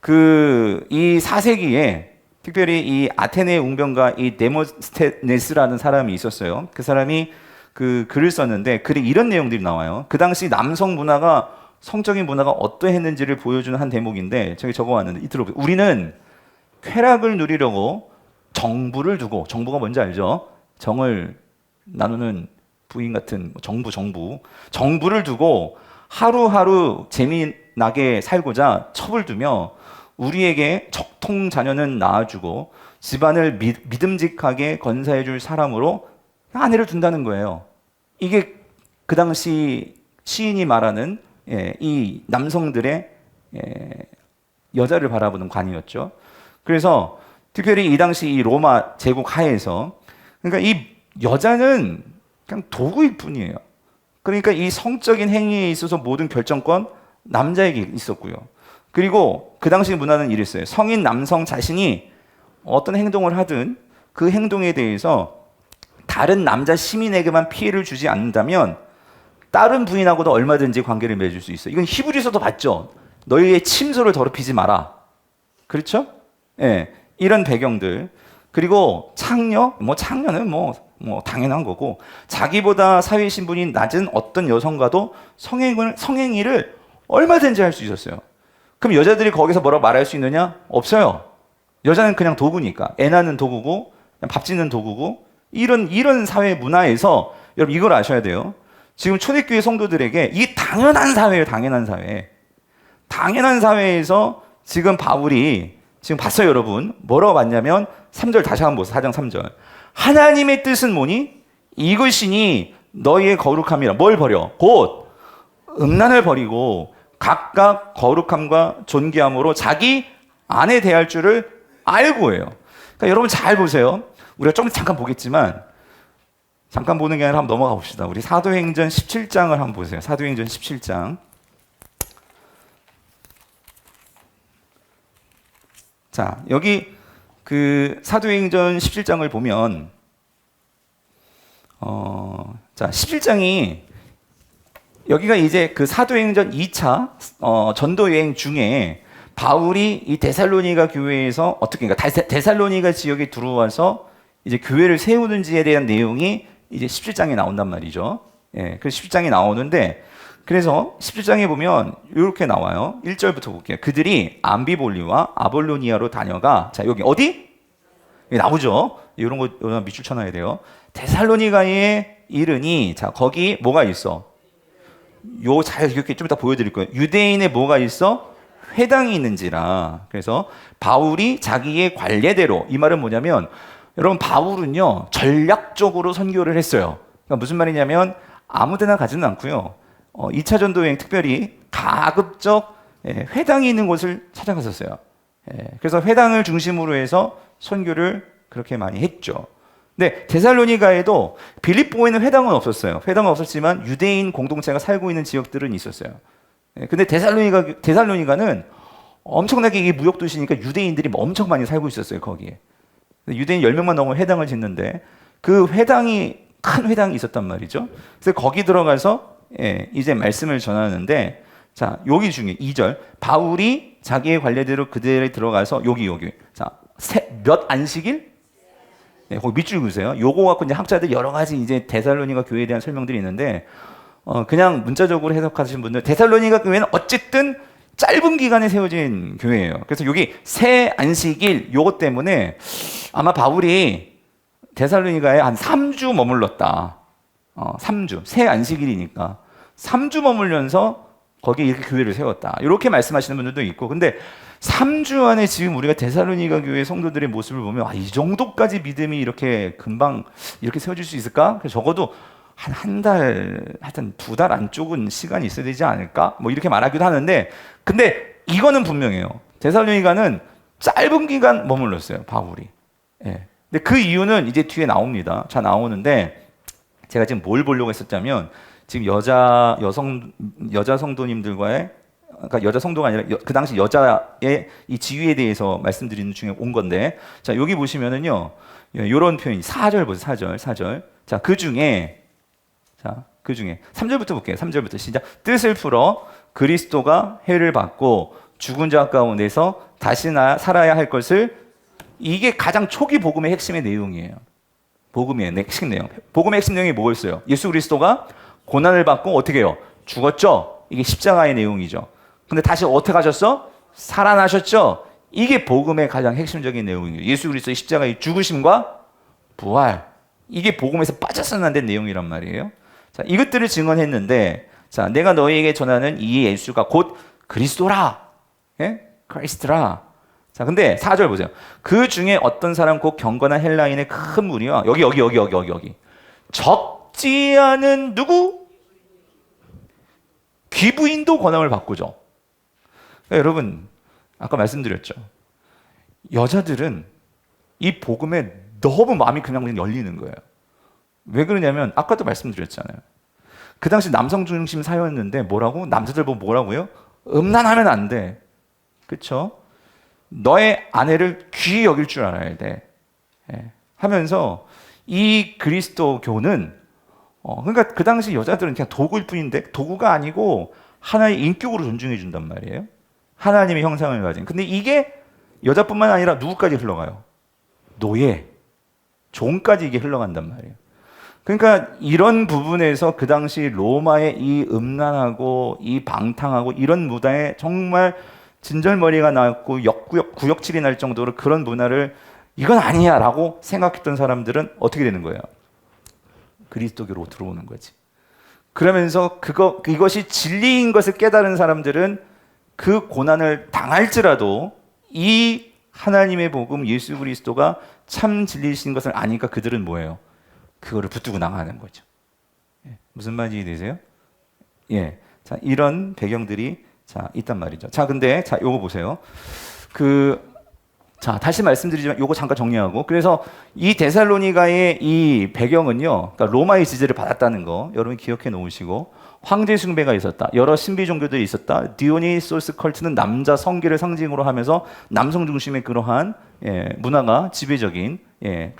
이 4세기에 특별히 이 아테네 웅변가 이 데모스테네스라는 사람이 있었어요. 그 사람이 그 글을 썼는데 글에 이런 내용들이 나와요. 그 당시 남성 문화가 성적인 문화가 어떠했는지를 보여주는 한 대목인데 저기 적어왔는데 들어보세요. 우리는 쾌락을 누리려고 정부를 두고 정부가 뭔지 알죠? 정을 나누는 부인 같은 정부를 두고 하루하루 재미나게 살고자 첩을 두며 우리에게 적통 자녀는 낳아주고 집안을 믿음직하게 건사해줄 사람으로 아내를 둔다는 거예요. 이게 그 당시 시인이 말하는 이 남성들의 여자를 바라보는 관이었죠. 그래서 특별히 이 당시 이 로마 제국 하에서 그러니까 이 여자는 그냥 도구일 뿐이에요. 그러니까 이 성적인 행위에 있어서 모든 결정권 남자에게 있었고요. 그리고 그 당시 문화는 이랬어요. 성인 남성 자신이 어떤 행동을 하든 그 행동에 대해서 다른 남자 시민에게만 피해를 주지 않는다면 다른 부인하고도 얼마든지 관계를 맺을 수 있어요. 이건 히브리서도 봤죠. 너희의 침소를 더럽히지 마라. 그렇죠? 예, 이런 배경들. 그리고 창녀, 창녀는 당연한 거고, 자기보다 사회 신분이 낮은 어떤 여성과도 성행위를 얼마든지 할 수 있었어요. 그럼 여자들이 거기서 뭐라고 말할 수 있느냐? 없어요. 여자는 그냥 도구니까. 애 낳는 도구고, 밥 짓는 도구고, 이런 사회 문화에서 여러분 이걸 아셔야 돼요. 지금 초대교회 성도들에게 이게 당연한 사회예요, 당연한 사회. 당연한 사회에서 지금 바울이 지금 봤어요, 여러분. 뭐라고 봤냐면 3절 다시 한번 보세요. 4장 3절. 하나님의 뜻은 뭐니? 이것이니 너희의 거룩함이라. 뭘 버려? 곧 음란을 버리고 각각 거룩함과 존귀함으로 자기 아내 대할 줄을 알고 해요. 그러니까 여러분 잘 보세요. 우리가 좀 잠깐 보겠지만 잠깐 보는 게 아니라 한번 넘어가 봅시다. 우리 사도행전 17장을 한번 보세요. 사도행전 17장. 자, 여기 그 사도행전 17장을 보면 자, 17장이 여기가 이제 그 사도행전 2차 전도 여행 중에 바울이 이 데살로니가 교회에서 어떻게 그러니까 데살로니가 지역에 들어와서 이제 교회를 세우는지에 대한 내용이 이제 17장에 나온단 말이죠. 예, 그 17장에 나오는데 그래서 17장에 보면 이렇게 나와요. 1절부터 볼게요. 그들이 암비볼리와 아볼로니아로 다녀가 자 여기 어디? 여기 나오죠. 이런 거 밑줄 쳐놔야 돼요. 데살로니가에 이르니 자 거기 뭐가 있어? 요 잘 이렇게 좀 이따 보여드릴 거예요. 유대인의 뭐가 있어? 회당이 있는지라. 그래서 바울이 자기의 관례대로 이 말은 뭐냐면 여러분 바울은요 전략적으로 선교를 했어요. 그러니까 무슨 말이냐면 아무데나 가지는 않고요. 2차 전도 여행 특별히 가급적 회당이 있는 곳을 찾아갔었어요. 그래서 회당을 중심으로 해서 선교를 그렇게 많이 했죠. 근데 데살로니가에도 빌립보에는 회당은 없었어요. 회당은 없었지만 유대인 공동체가 살고 있는 지역들은 있었어요. 근데 데살로니가는 엄청나게 이게 무역 도시니까 유대인들이 엄청 많이 살고 있었어요, 거기에. 유대인 10명만 넘으면 회당을 짓는데 그 회당이 큰 회당이 있었단 말이죠. 그래서 거기 들어가서 이제 말씀을 전하는데 자, 여기 중에 2절. 바울이 자기의 관례대로 그들에 들어가서 여기. 자, 몇 안식일? 네, 거기 밑줄 그으세요. 요거 갖고 이제 학자들 여러 가지 이제 데살로니가 교회에 대한 설명들이 있는데 그냥 문자적으로 해석하신 분들 데살로니가 교회는 어쨌든 짧은 기간에 세워진 교회예요. 그래서 여기 새 안식일 요것 때문에 아마 바울이 데살로니가에 한 3주 머물렀다. 3주. 새 안식일이니까 3주 머물면서 거기에 이렇게 교회를 세웠다. 이렇게 말씀하시는 분들도 있고 근데 3주 안에 지금 우리가 데살로니가 교회 성도들의 모습을 보면 이 정도까지 믿음이 이렇게 금방 이렇게 세워질 수 있을까? 적어도 한 달, 하여튼 2달 안쪽은 시간이 있어야 되지 않을까? 이렇게 말하기도 하는데 근데 이거는 분명해요. 데살로니가는 짧은 기간 머물렀어요, 바울이. 예. 근데 그 이유는 이제 뒤에 나옵니다. 자, 나오는데 제가 지금 뭘 보려고 했었냐면 지금 여자 성도님들과의 그러니까 여자 성도가 아니라 그 당시 여자의 이 지위에 대해서 말씀드리는 중에 온 건데 자, 여기 보시면은요. 요런 표현이 4절 보세요. 4절. 자, 그 중에 3절부터 볼게요. 3절부터 시작. 뜻을 풀어 그리스도가 해를 받고 죽은 자 가운데서 다시 살아야 할 것을 이게 가장 초기 복음의 핵심의 내용이에요. 복음의 핵심 내용. 복음의 핵심 내용이 뭐였어요? 예수 그리스도가 고난을 받고 어떻게 해요? 죽었죠? 이게 십자가의 내용이죠. 근데 다시 어떻게 하셨어? 살아나셨죠? 이게 복음의 가장 핵심적인 내용이에요. 예수 그리스도의 십자가의 죽으심과 부활. 이게 복음에서 빠져서는 안 된 내용이란 말이에요. 자, 이것들을 증언했는데 자, 내가 너희에게 전하는 이 예수가 곧 그리스도라. 예? 크리스트라. 자, 근데 4절 보세요. 그 중에 어떤 사람 곧 경건한 헬라인의 큰 무리와 여기 적지 않은 누구? 귀부인도 권함을 바꾸죠. 그러니까 여러분, 아까 말씀드렸죠. 여자들은 이 복음에 너무 마음이 그냥 열리는 거예요. 왜 그러냐면 아까도 말씀드렸잖아요. 그 당시 남성 중심 사회였는데 뭐라고? 남자들 보고 뭐라고요? 음란하면 안 돼. 그렇죠? 너의 아내를 귀히 여길 줄 알아야 돼. 하면서 이 그리스도교는 그러니까 그 당시 여자들은 그냥 도구일 뿐인데 도구가 아니고 하나의 인격으로 존중해 준단 말이에요. 하나님의 형상을 가진. 근데 이게 여자뿐만 아니라 누구까지 흘러가요? 노예, 종까지 이게 흘러간단 말이에요. 그러니까 이런 부분에서 그 당시 로마의 이 음란하고 이 방탕하고 이런 문화에 정말 진절머리가 났고 구역질이 날 정도로 그런 문화를 이건 아니야 라고 생각했던 사람들은 어떻게 되는 거예요? 그리스도교로 들어오는 거지. 그러면서 이것이 진리인 것을 깨달은 사람들은 그 고난을 당할지라도 이 하나님의 복음 예수 그리스도가 참 진리이신 것을 아니까 그들은 뭐예요? 그거를 붙들고 나가는 거죠. 무슨 말인지 이해되세요? 예. 자, 이런 배경들이 있단 말이죠. 자, 근데 요거 보세요. 다시 말씀드리지만 요거 잠깐 정리하고. 그래서 이 데살로니가의 이 배경은요. 그러니까 로마의 지배를 받았다는 거 여러분 기억해 놓으시고 황제 숭배가 있었다. 여러 신비 종교들이 있었다. 디오니소스 컬트는 남자 성기를 상징으로 하면서 남성 중심의 그러한 문화가 지배적인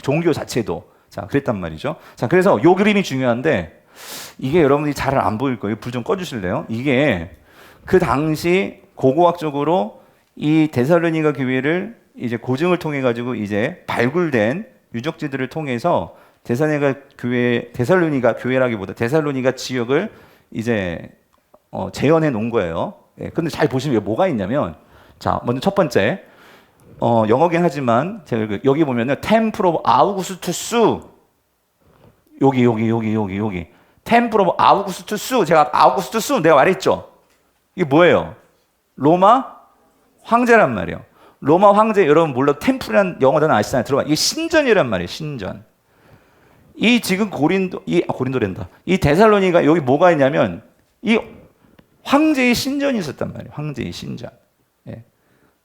종교 자체도 그랬단 말이죠. 그래서 요 그림이 중요한데 이게 여러분들이 잘 안 보일 거예요. 불 좀 꺼주실래요? 이게 그 당시 고고학적으로 이 데살로니가 교회를 이제 고증을 통해 가지고 이제 발굴된 유적지들을 통해서 데살로니가 교회라기보다 데살로니가 지역을 이제 재현해 놓은 거예요. 근데 잘 보시면 뭐가 있냐면 먼저 첫 번째 영어긴 하지만 제가 여기 보면은 템플 오브 아우구스투스 여기 템플 오브 아우구스투스 제가 아우구스투스 내가 말했죠. 이게 뭐예요? 로마 황제란 말이에요. 로마 황제 여러분 몰라도 템플이라는 영어 단어 아시잖아요. 들어봐. 이게 신전이란 말이에요. 신전. 이 지금 고린도랜다. 이 데살로니가 여기 뭐가 있냐면 이 황제의 신전이 있었단 말이에요. 황제의 신전.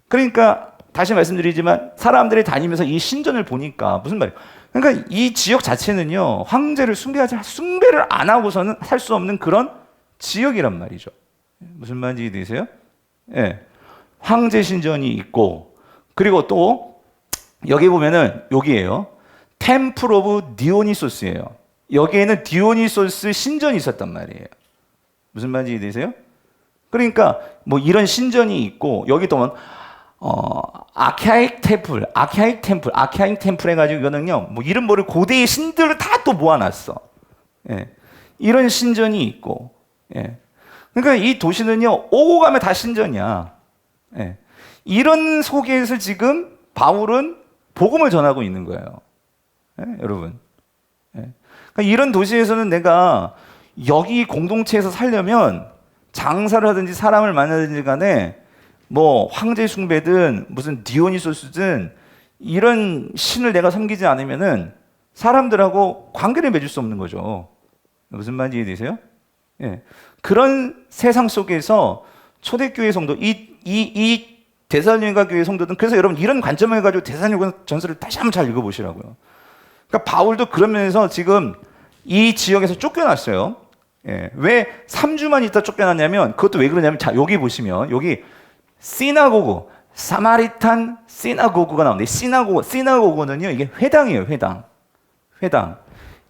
그러니까 다시 말씀드리지만 사람들이 다니면서 이 신전을 보니까 무슨 말이에요? 그러니까 이 지역 자체는요. 황제를 숭배를 안 하고서는 살 수 없는 그런 지역이란 말이죠. 무슨 말인지 이해되세요? 황제 신전이 있고 그리고 또 여기 보면은 여기에요. 템플 오브 디오니소스예요. 여기에는 디오니소스 신전이 있었단 말이에요. 무슨 말인지 이해되세요? 그러니까 뭐 이런 신전이 있고 여기 또 아케아익 템플 해가지고 이거는요 뭐 이름 모를 고대의 신들을 다 또 모아놨어. 이런 신전이 있고, 그러니까 이 도시는요 오고 가면 다 신전이야. 이런 속에서 지금 바울은 복음을 전하고 있는 거예요. 여러분. 그러니까 이런 도시에서는 내가 여기 공동체에서 살려면 장사를 하든지 사람을 만나든지 간에 뭐 황제 숭배든 무슨 디오니소스든 이런 신을 내가 섬기지 않으면은 사람들하고 관계를 맺을 수 없는 거죠. 무슨 말인지 이해되세요? 그런 세상 속에서 초대교회 성도 이 데살로니가 교회 성도들은 그래서 여러분 이런 관점을 가지고 데살로니가 전서를 다시 한번 잘 읽어보시라고요. 그러니까 바울도 그런 면에서 지금 이 지역에서 쫓겨났어요. 왜 3주만 있다 쫓겨났냐면 그것도 왜 그러냐면 여기 보시면 여기 시나고그 사마리탄 시나고그가 나오는데 시나고그는요 이게 회당이에요. 회당.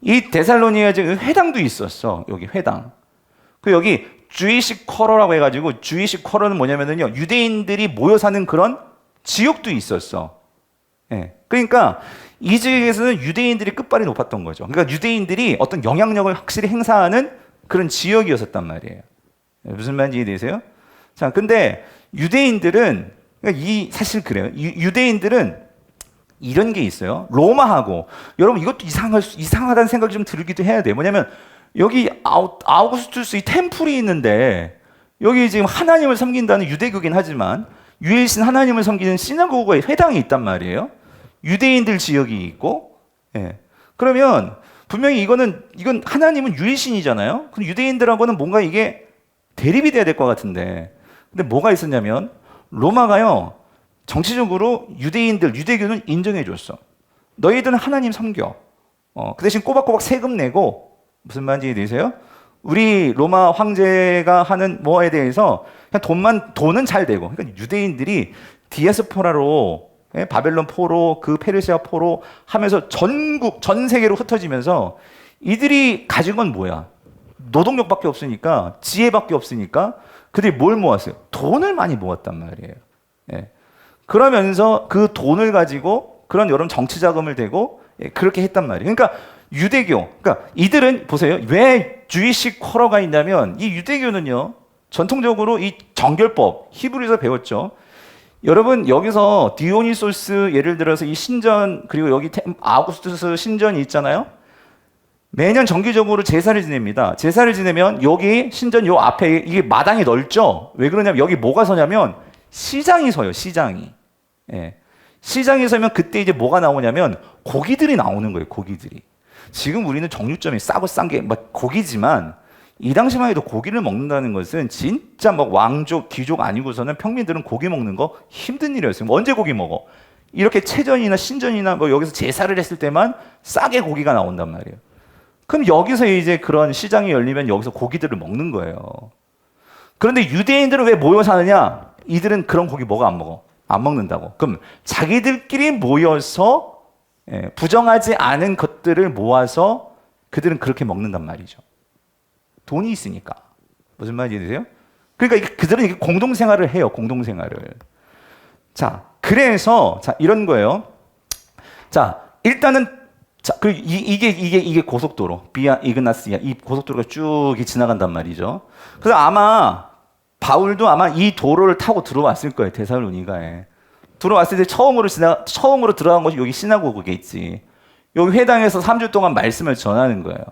이 데살로니가 지금 회당도 있었어. 여기 회당. 그 여기 주이시 쿼러라고 해가지고 주이시 쿼러는 뭐냐면은요 유대인들이 모여 사는 그런 지역도 있었어. 그러니까 이 지역에서는 유대인들이 끝발이 높았던 거죠. 그러니까 유대인들이 어떤 영향력을 확실히 행사하는 그런 지역이었단 말이에요. 무슨 말인지 이해되세요? 자, 근데 유대인들은 그러니까 사실 그래요. 유대인들은 이런 게 있어요. 로마하고 여러분 이것도 이상하다는 생각이 좀 들기도 해야 돼요. 뭐냐면 여기 아우구스투스 이 템플이 있는데 여기 지금 하나님을 섬긴다는 유대교긴 하지만 유일신 하나님을 섬기는 시나고그의 회당이 있단 말이에요. 유대인들 지역이 있고, 그러면 분명히 이건 하나님은 유일신이잖아요. 그럼 유대인들하고는 뭔가 이게 대립이 돼야 될 것 같은데, 근데 뭐가 있었냐면 로마가요, 정치적으로 유대교는 인정해 줬어. 너희들은 하나님 섬겨. 그 대신 꼬박꼬박 세금 내고, 무슨 말인지 이해되세요? 우리 로마 황제가 하는 뭐에 대해서 그냥 돈은 잘 되고, 그러니까 유대인들이 디아스포라로, 바벨론 포로, 그 페르시아 포로 하면서 전 세계로 흩어지면서 이들이 가진 건 뭐야? 노동력밖에 없으니까, 지혜밖에 없으니까 그들이 뭘 모았어요? 돈을 많이 모았단 말이에요. 예. 그러면서 그 돈을 가지고 그런 여러 정치 자금을 대고 그렇게 했단 말이에요. 그러니까 유대교, 그러니까 이들은 보세요. 왜 주이식 쿼러가 있냐면 이 유대교는요, 전통적으로 이 정결법, 히브리서 배웠죠. 여러분 여기서 디오니소스 예를 들어서 이 신전, 그리고 여기 아우구스투스 신전이 있잖아요. 매년 정기적으로 제사를 지냅니다. 제사를 지내면 여기 신전 요 앞에 이게 마당이 넓죠. 왜 그러냐면 여기 뭐가 서냐면 시장이 서요. 시장이. 예. 시장이 서면 그때 이제 뭐가 나오냐면 고기들이 나오는 거예요. 고기들이. 지금 우리는 정육점이 싸고 싼 게 막 고기지만 이 당시만 해도 고기를 먹는다는 것은 진짜 막 왕족, 귀족 아니고서는 평민들은 고기 먹는 거 힘든 일이었어요. 뭐 언제 고기 먹어? 이렇게 체전이나 신전이나 뭐 여기서 제사를 했을 때만 싸게 고기가 나온단 말이에요. 그럼 여기서 이제 그런 시장이 열리면 여기서 고기들을 먹는 거예요. 그런데 유대인들은 왜 모여 사느냐? 이들은 그런 고기 뭐가 안 먹어? 안 먹는다고. 그럼 자기들끼리 모여서 부정하지 않은 것들을 모아서 그들은 그렇게 먹는단 말이죠. 돈이 있으니까. 무슨 말인지 이해되세요? 그러니까 그들은 이렇게 공동생활을 해요. 공동생활을. 자, 그래서 자 이런 거예요. 자, 일단은 자, 이게 고속도로 비아 이그나스야, 이 고속도로가 쭉 지나간단 말이죠. 그래서 아마 바울도 아마 이 도로를 타고 들어왔을 거예요. 데살로니가에 들어왔을 때 처음으로 들어간 곳이 여기 시나고그겠지. 여기 회당에서 3주 동안 말씀을 전하는 거예요.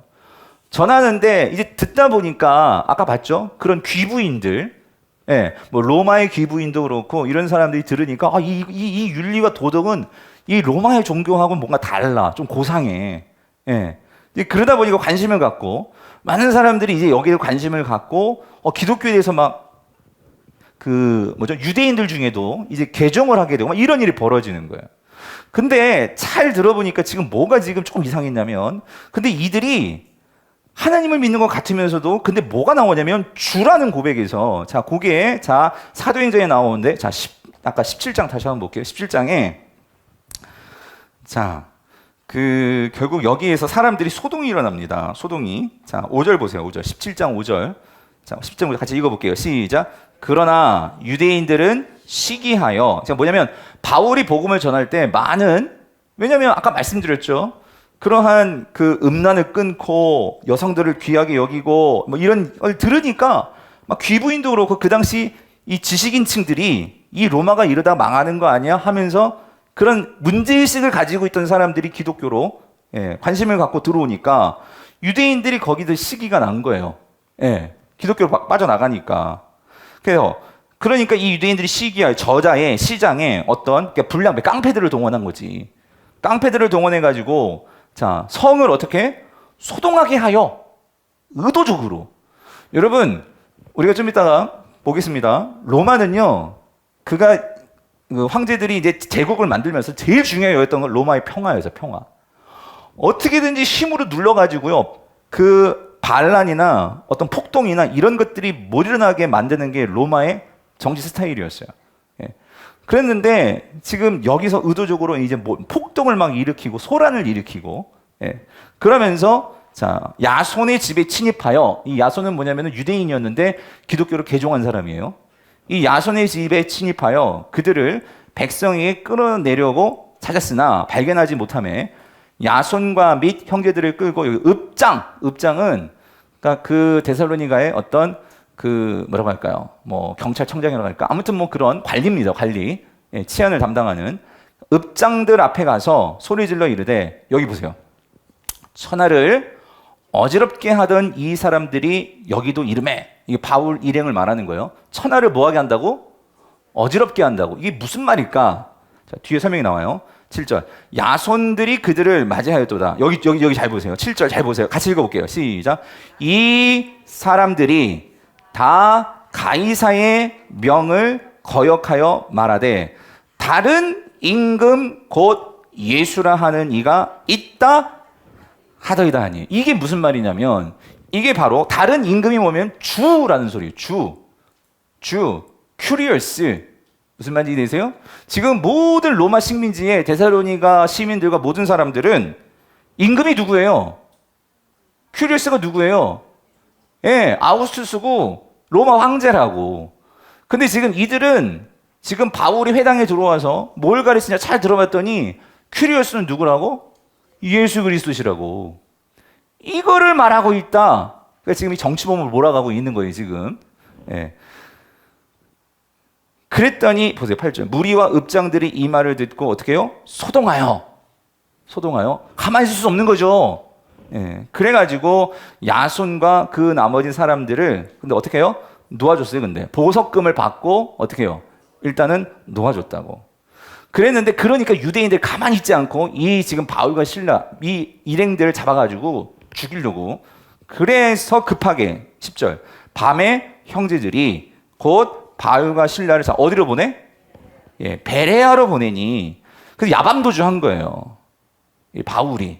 전하는데 이제 듣다 보니까 아까 봤죠? 그런 귀부인들, 뭐 로마의 귀부인도 그렇고 이런 사람들이 들으니까 이 윤리와 도덕은 이 로마의 종교하고는 뭔가 달라. 좀 고상해. 그러다 보니까 관심을 갖고, 많은 사람들이 이제 여기에 관심을 갖고, 기독교에 대해서 유대인들 중에도 이제 개종을 하게 되고, 이런 일이 벌어지는 거예요. 근데 잘 들어보니까 지금 뭐가 지금 조금 이상했냐면, 근데 이들이 하나님을 믿는 것 같으면서도, 근데 뭐가 나오냐면, 주라는 고백에서, 자, 그게, 자, 사도행전에 나오는데, 자, 아까 17장 다시 한번 볼게요. 17장에, 자, 결국 여기에서 사람들이 소동이 일어납니다. 소동이. 자, 5절 보세요. 5절. 17장 5절. 자, 10장 5절 같이 읽어볼게요. 시작. 그러나 유대인들은 시기하여, 자, 뭐냐면, 바울이 복음을 전할 때 왜냐면 아까 말씀드렸죠. 그러한 그 음란을 끊고 여성들을 귀하게 여기고 뭐 이런 걸 들으니까 막 귀부인도 그렇고 그 당시 이 지식인층들이 이 로마가 이러다 망하는 거 아니야 하면서 그런 문제의식을 가지고 있던 사람들이 기독교로 관심을 갖고 들어오니까 유대인들이 거기들 시기가 난 거예요. 기독교로 빠져나가니까. 그러니까 이 유대인들이 시기하여 저자의 시장에 어떤 불량, 깡패들을 동원한 거지. 깡패들을 동원해가지고 자, 성을 어떻게? 소동하게 하여 의도적으로. 여러분, 우리가 좀 이따가 보겠습니다. 로마는요, 그 황제들이 이제 제국을 만들면서 제일 중요하게 여겼던 건 로마의 평화였어요, 평화. 어떻게든지 힘으로 눌러가지고요, 그 반란이나 어떤 폭동이나 이런 것들이 못 일어나게 만드는 게 로마의 정치 스타일이었어요. 그랬는데 지금 여기서 의도적으로 이제 폭동을 막 일으키고 소란을 일으키고, 그러면서 자, 야손의 집에 침입하여, 이 야손은 뭐냐면 유대인이었는데 기독교로 개종한 사람이에요. 이 야손의 집에 침입하여 그들을 백성에게 끌어내려고 찾았으나 발견하지 못하며 야손과 및 형제들을 끌고 읍장은 그러니까 그 데살로니가의 어떤 뭐라고 할까요? 뭐 경찰청장이라고 할까? 아무튼 뭐 그런 관리입니다. 관리. 치안을 담당하는 읍장들 앞에 가서 소리질러 이르되, 여기 보세요. 천하를 어지럽게 하던 이 사람들이 여기도 이름에, 이게 바울 일행을 말하는 거예요. 천하를 뭐하게 한다고? 어지럽게 한다고. 이게 무슨 말일까? 자, 뒤에 설명이 나와요. 7절. 야손들이 그들을 맞이하였도다. 여기 잘 보세요. 7절 잘 보세요. 같이 읽어볼게요. 시작. 이 사람들이 다 가이사의 명을 거역하여 말하되 다른 임금 곧 예수라 하는 이가 있다 하더이다 하니. 이게 무슨 말이냐면 이게 바로 다른 임금이 뭐면 주라는 소리예요. 주, 큐리어스. 무슨 말인지 이해되세요? 지금 모든 로마 식민지의 데살로니가 시민들과 모든 사람들은 임금이 누구예요? 큐리어스가 누구예요? 예, 아우구스투스고 로마 황제라고. 근데 지금 이들은 지금 바울이 회당에 들어와서 뭘 가르치냐 잘 들어봤더니 큐리어스는 누구라고? 예수 그리스도시라고. 이거를 말하고 있다. 그러니까 지금 이 정치범을 몰아가고 있는 거예요, 지금. 예. 그랬더니 보세요, 8절. 무리와 읍장들이 이 말을 듣고 어떻게 해요? 소동하여. 가만히 있을 수 없는 거죠. 예. 그래가지고 야손과 그 나머지 사람들을 근데 어떻게 해요? 놓아줬어요. 근데 보석금을 받고 어떻게 해요? 일단은 놓아줬다고. 그랬는데 그러니까 유대인들 가만히 있지 않고 이 지금 바울과 실라 이 일행들을 잡아가지고 죽이려고. 그래서 급하게 10절 밤에 형제들이 곧 바울과 실라를 어디로 보내? 예, 베레아로 보내니. 그래서 야밤도주 한 거예요. 이 바울이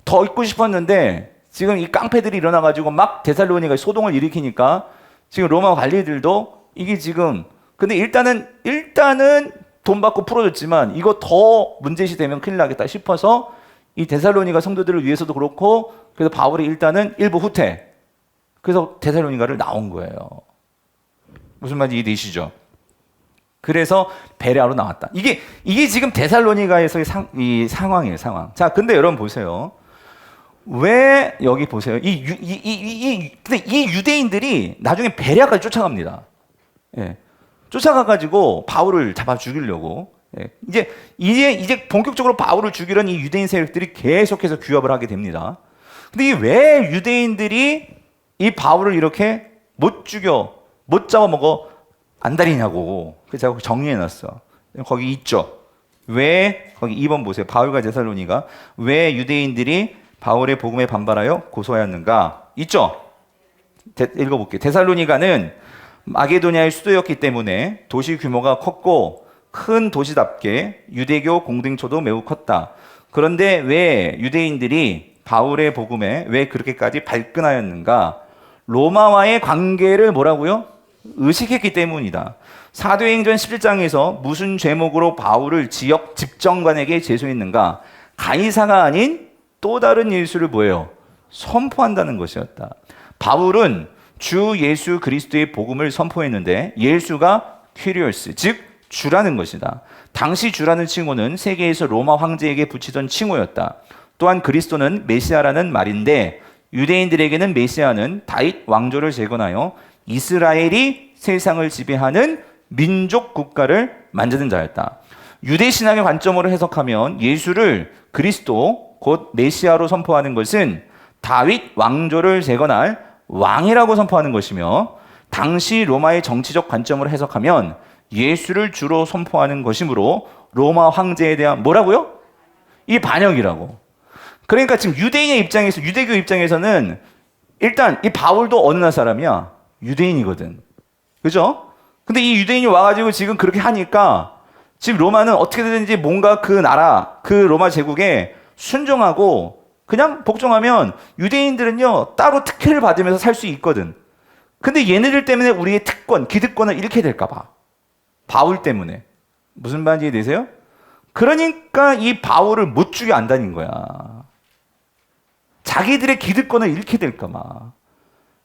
더 있고 싶었는데 지금 이 깡패들이 일어나가지고 막 데살로니가 소동을 일으키니까 지금 로마 관리들도 이게 지금 근데 일단은 돈 받고 풀어줬지만 이거 더 문제시 되면 큰일 나겠다 싶어서 이 데살로니가 성도들을 위해서도 그렇고 그래서 바울이 일단은 일부 후퇴. 그래서 데살로니가를 나온 거예요. 무슨 말인지 이해되시죠? 그래서 베레아로 나왔다. 이게 지금 데살로니가에서의 이 상황이에요, 상황. 자, 근데 여러분 보세요. 왜 여기 보세요. 근데 이 유대인들이 나중에 베레아까지 쫓아갑니다. 예. 쫓아가가지고 바울을 잡아 죽이려고. 예. 이제 본격적으로 바울을 죽이려는 이 유대인 세력들이 계속해서 규합을 하게 됩니다. 근데 이게 왜 유대인들이 이 바울을 이렇게 못 잡아먹어 안달이냐고. 그래서 제가 정리해놨어. 거기 있죠. 왜 거기 2번 보세요. 바울과 데살로니가 왜 유대인들이 바울의 복음에 반발하여 고소하였는가? 있죠. 읽어볼게요. 데살로니가는 마게도냐의 수도였기 때문에 도시 규모가 컸고 큰 도시답게 유대교 공동체도 매우 컸다. 그런데 왜 유대인들이 바울의 복음에 왜 그렇게까지 발끈하였는가? 로마와의 관계를 뭐라고요? 의식했기 때문이다. 사도행전 17장에서 무슨 죄목으로 바울을 지역 집정관에게 제소했는가? 가이사가 아닌 또 다른 예수를 뭐예요? 선포한다는 것이었다. 바울은 주 예수 그리스도의 복음을 선포했는데 예수가 퀴리오스, 즉 주라는 것이다. 당시 주라는 칭호는 세계에서 로마 황제에게 붙이던 칭호였다. 또한 그리스도는 메시아라는 말인데 유대인들에게는 메시아는 다윗 왕조를 재건하여 이스라엘이 세상을 지배하는 민족 국가를 만드는 자였다. 유대 신학의 관점으로 해석하면 예수를 그리스도 곧 메시아로 선포하는 것은 다윗 왕조를 재건할 왕이라고 선포하는 것이며 당시 로마의 정치적 관점으로 해석하면 예수를 주로 선포하는 것이므로 로마 황제에 대한 뭐라고요? 이 반역이라고. 그러니까 지금 유대인의 입장에서 유대교 입장에서는 일단 이 바울도 어느 나라 사람이야? 유대인이거든. 그죠? 근데 이 유대인이 와가지고 지금 그렇게 하니까 지금 로마는 어떻게든지 뭔가 그 나라, 그 로마 제국에 순종하고 그냥 복종하면 유대인들은요 따로 특혜를 받으면서 살 수 있거든. 근데 얘네들 때문에 우리의 특권, 기득권을 잃게 될까 봐. 바울 때문에. 무슨 말인지 이해되세요? 그러니까 이 바울을 못 죽여 안 다닌 거야. 자기들의 기득권을 잃게 될까 봐.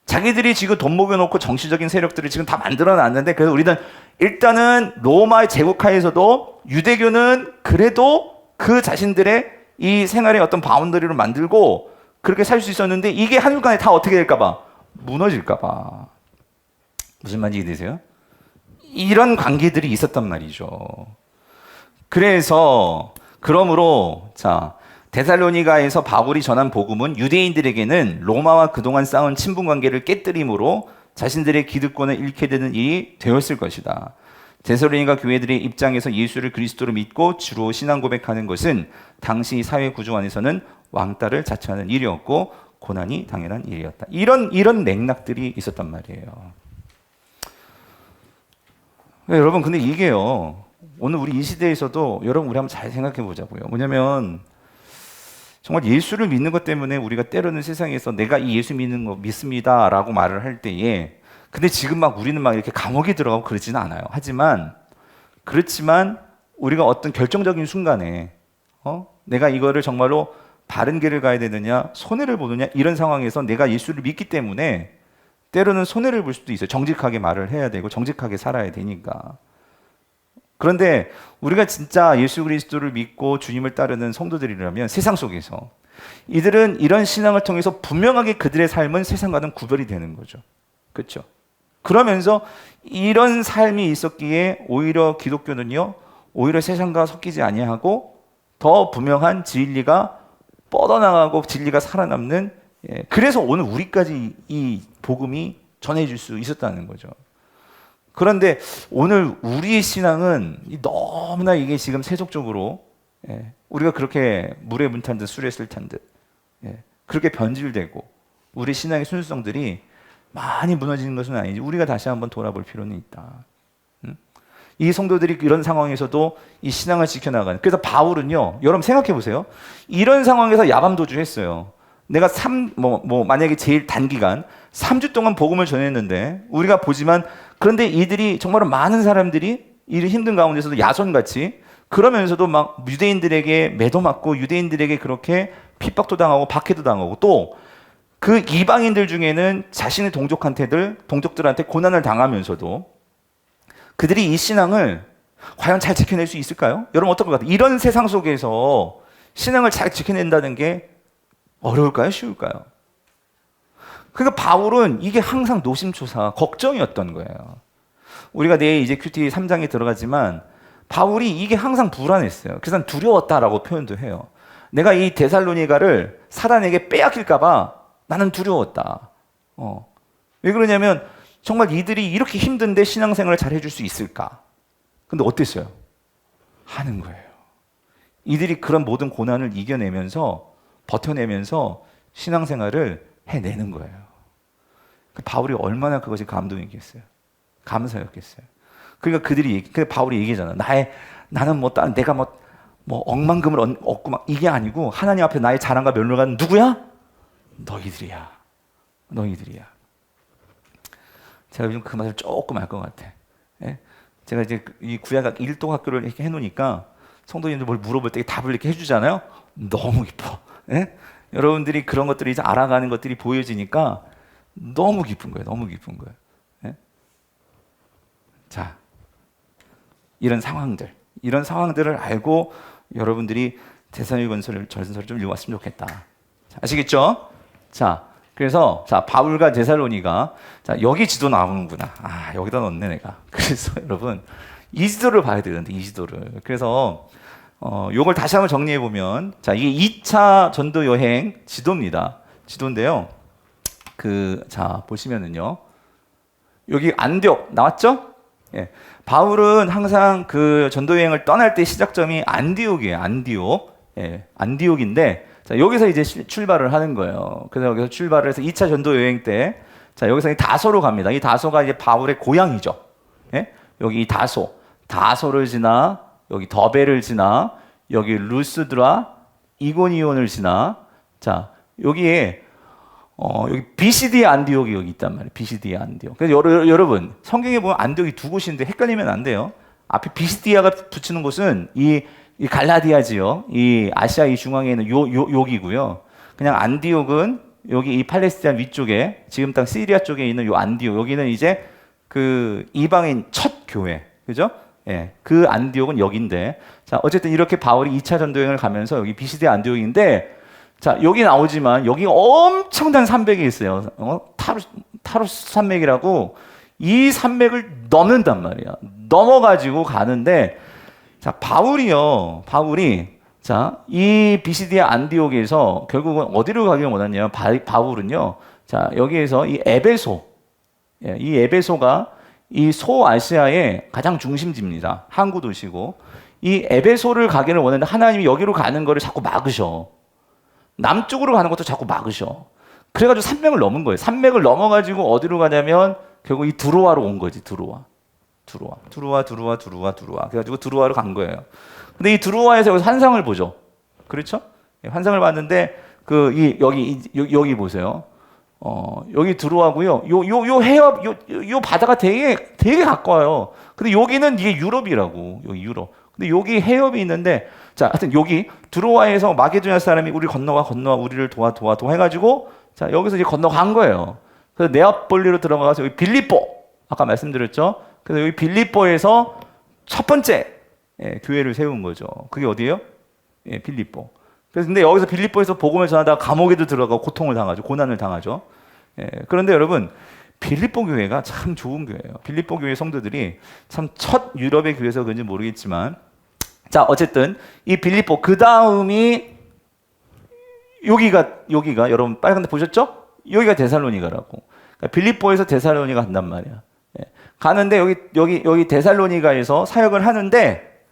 자기들이 지금 돈 먹여놓고 정치적인 세력들을 지금 다 만들어놨는데 그래서 우리는 일단은 로마의 제국하에서도 유대교는 그래도 그 자신들의 이 생활의 어떤 바운더리를 만들고 그렇게 살 수 있었는데 이게 한순간에 다 어떻게 될까 봐 무너질까 봐. 무슨 말인지 이해되세요? 이런 관계들이 있었단 말이죠. 그래서 그러므로 자 데살로니가에서 바울이 전한 복음은 유대인들에게는 로마와 그동안 쌓은 친분 관계를 깨뜨림으로 자신들의 기득권을 잃게 되는 일이 되었을 것이다. 데살로니가 교회들의 입장에서 예수를 그리스도로 믿고 주로 신앙 고백하는 것은 당시 사회 구조 안에서는 왕따를 자처하는 일이었고 고난이 당연한 일이었다. 이런 맥락들이 있었단 말이에요. 여러분, 근데 이게요, 오늘 우리 이 시대에서도 여러분, 우리 한번 잘 생각해 보자고요. 뭐냐면 정말 예수를 믿는 것 때문에 우리가 때로는 세상에서 내가 이 예수 믿는 거 믿습니다라고 말을 할 때에, 근데 지금 막 우리는 막 이렇게 감옥에 들어가고 그러지는 않아요. 하지만 그렇지만 우리가 어떤 결정적인 순간에 내가 이거를 정말로 바른 길을 가야 되느냐 손해를 보느냐 이런 상황에서 내가 예수를 믿기 때문에 때로는 손해를 볼 수도 있어요. 정직하게 말을 해야 되고 정직하게 살아야 되니까. 그런데 우리가 진짜 예수 그리스도를 믿고 주님을 따르는 성도들이라면 세상 속에서 이들은 이런 신앙을 통해서 분명하게 그들의 삶은 세상과는 구별이 되는 거죠. 그렇죠? 그러면서 이런 삶이 있었기에 오히려 기독교는요, 오히려 세상과 섞이지 아니하고 더 분명한 진리가 뻗어나가고 진리가 살아남는, 그래서 오늘 우리까지 이 복음이 전해질 수 있었다는 거죠. 그런데 오늘 우리의 신앙은 너무나 이게 지금 세속적으로, 우리가 그렇게 물에 문 탄 듯 술에 쓸 탄 듯, 그렇게 변질되고 우리 신앙의 순수성들이 많이 무너지는 것은 아니지. 우리가 다시 한번 돌아볼 필요는 있다. 이 성도들이 이런 상황에서도 이 신앙을 지켜나가는. 그래서 바울은요, 여러분 생각해 보세요. 이런 상황에서 야밤도주 했어요. 내가 만약에 제일 단기간 3주 동안 복음을 전했는데, 우리가 보지만, 그런데 이들이 정말 많은 사람들이 이 힘든 가운데서도 야손같이, 그러면서도 막 유대인들에게 매도 맞고 유대인들에게 그렇게 핍박도 당하고 박해도 당하고, 또 그 이방인들 중에는 자신의 동족들한테 고난을 당하면서도 그들이 이 신앙을 과연 잘 지켜낼 수 있을까요? 여러분 어떨 것 같아요? 이런 세상 속에서 신앙을 잘 지켜낸다는 게 어려울까요? 쉬울까요? 그러니까 바울은 이게 항상 노심초사, 걱정이었던 거예요. 우리가 내일 이제 큐티 3장에 들어가지만 바울이 이게 항상 불안했어요. 그래서 두려웠다라고 표현도 해요. 내가 이 데살로니가를 사단에게 빼앗길까 봐 나는 두려웠다. 왜 그러냐면 정말 이들이 이렇게 힘든데 신앙생활을 잘 해줄 수 있을까? 근데 어땠어요? 하는 거예요. 이들이 그런 모든 고난을 이겨내면서 버텨내면서 신앙생활을 해내는 거예요. 바울이 얼마나 그것이 감동이겠어요. 감사였겠어요. 그러니까 바울이 얘기하잖아. 나는 내가 억만금을 얻고 막 이게 아니고 하나님 앞에 나의 자랑과 면류관 누구야? 너희들이야. 제가 요즘 그 말을 조금 알 것 같아. 제가 이제 이 구약 일동 학교를 이렇게 해놓으니까 성도님들 뭘 물어볼 때 답을 이렇게 해주잖아요. 너무 기뻐. 여러분들이 그런 것들을 이제 알아가는 것들이 보여지니까 너무 기쁜 거예요. 자, 이런 상황들을 알고 여러분들이 데살로니가 전서를 좀 읽어왔으면 좋겠다. 자, 아시겠죠? 자, 그래서 바울과 데살로니가, 여기 지도 나오는구나. 여기다 넣었네 내가. 그래서 여러분 이 지도를 봐야 되는데, 이 지도를. 그래서 요걸 다시 한번 정리해 보면, 이게 2차 전도 여행 지도입니다. 지도인데요. 보시면은요, 여기 안디옥 나왔죠? 바울은 항상 그 전도 여행을 떠날 때 시작점이 안디옥이에요. 안디옥인데, 여기서 이제 출발을 하는 거예요. 그래서 여기서 출발을 해서 2차 전도 여행 때, 여기서 다소로 갑니다. 이 다소가 이제 바울의 고향이죠. 여기 이 다소를 지나, 여기 더베를 지나, 여기 루스드라, 이고니온을 지나, 여기에 여기 비시디아 안디옥이 여기 있단 말이에요. 비시디아 안디옥. 그래서 여러분 성경에 보면 안디옥이 두 곳인데 헷갈리면 안 돼요. 앞에 비시디아가 붙이는 곳은 이 갈라디아 지역, 이 아시아 이 중앙에 있는 여기고요. 그냥 안디옥은 여기 이 팔레스타인 위쪽에, 지금 땅 시리아 쪽에 있는 요 안디옥, 여기는 이제 그 이방인 첫 교회, 그죠? 그 안디옥은 여기인데, 어쨌든 이렇게 바울이 2차 전도여행을 가면서 여기 비시디아 안디옥인데, 여기 나오지만 여기 엄청난 산맥이 있어요. 타루스 산맥이라고, 이 산맥을 넘는단 말이야. 넘어가지고 가는데, 바울이 이 비시디아 안디옥에서 결국은 어디로 가길 원하냐면, 바울은요, 여기에서 이 에베소가 이 소아시아의 가장 중심지입니다. 항구 도시고, 이 에베소를 가기를 원하는데 하나님이 여기로 가는 거를 자꾸 막으셔. 남쪽으로 가는 것도 자꾸 막으셔. 그래가지고 산맥을 넘은 거예요. 산맥을 넘어가지고 어디로 가냐면 결국 이 드로아로 온 거지, 드로아. 두루와. 그래가지고 두루와로 간 거예요. 근데 이 두루와에서 여기서 환상을 보죠. 그렇죠? 환상을 봤는데 여기 보세요. 여기 두루와고요. 요 해협 요 바다가 되게 가까워요. 근데 여기는 이게 유럽이라고. 여기 유럽. 근데 여기 해협이 있는데 자, 하여튼 여기 두루와에서 마게도냐 사람이 우리 건너와 우리를 도와 해가지고 자 여기서 이제 건너간 거예요. 그래서 네아폴리로 들어가서 여기 빌립보 아까 말씀드렸죠. 그래서 여기 빌립보에서 첫 번째 교회를 세운 거죠. 그게 어디예요? 빌립보. 그래서 근데 여기서 빌립보에서 복음을 전하다가 감옥에도 들어가고 고통을 당하죠. 고난을 당하죠. 그런데 여러분 빌립보 교회가 참 좋은 교회예요. 빌립보 교회 성도들이 참 첫 유럽의 교회에서 그런지 모르겠지만 자 어쨌든 이 빌립보 그 다음이 여기가 여러분 빨간 데 보셨죠? 여기가 데살로니가라고. 그러니까 빌립보에서 데살로니가 간단 말이야. 가는데 여기 데살로니가에서 사역을 하는데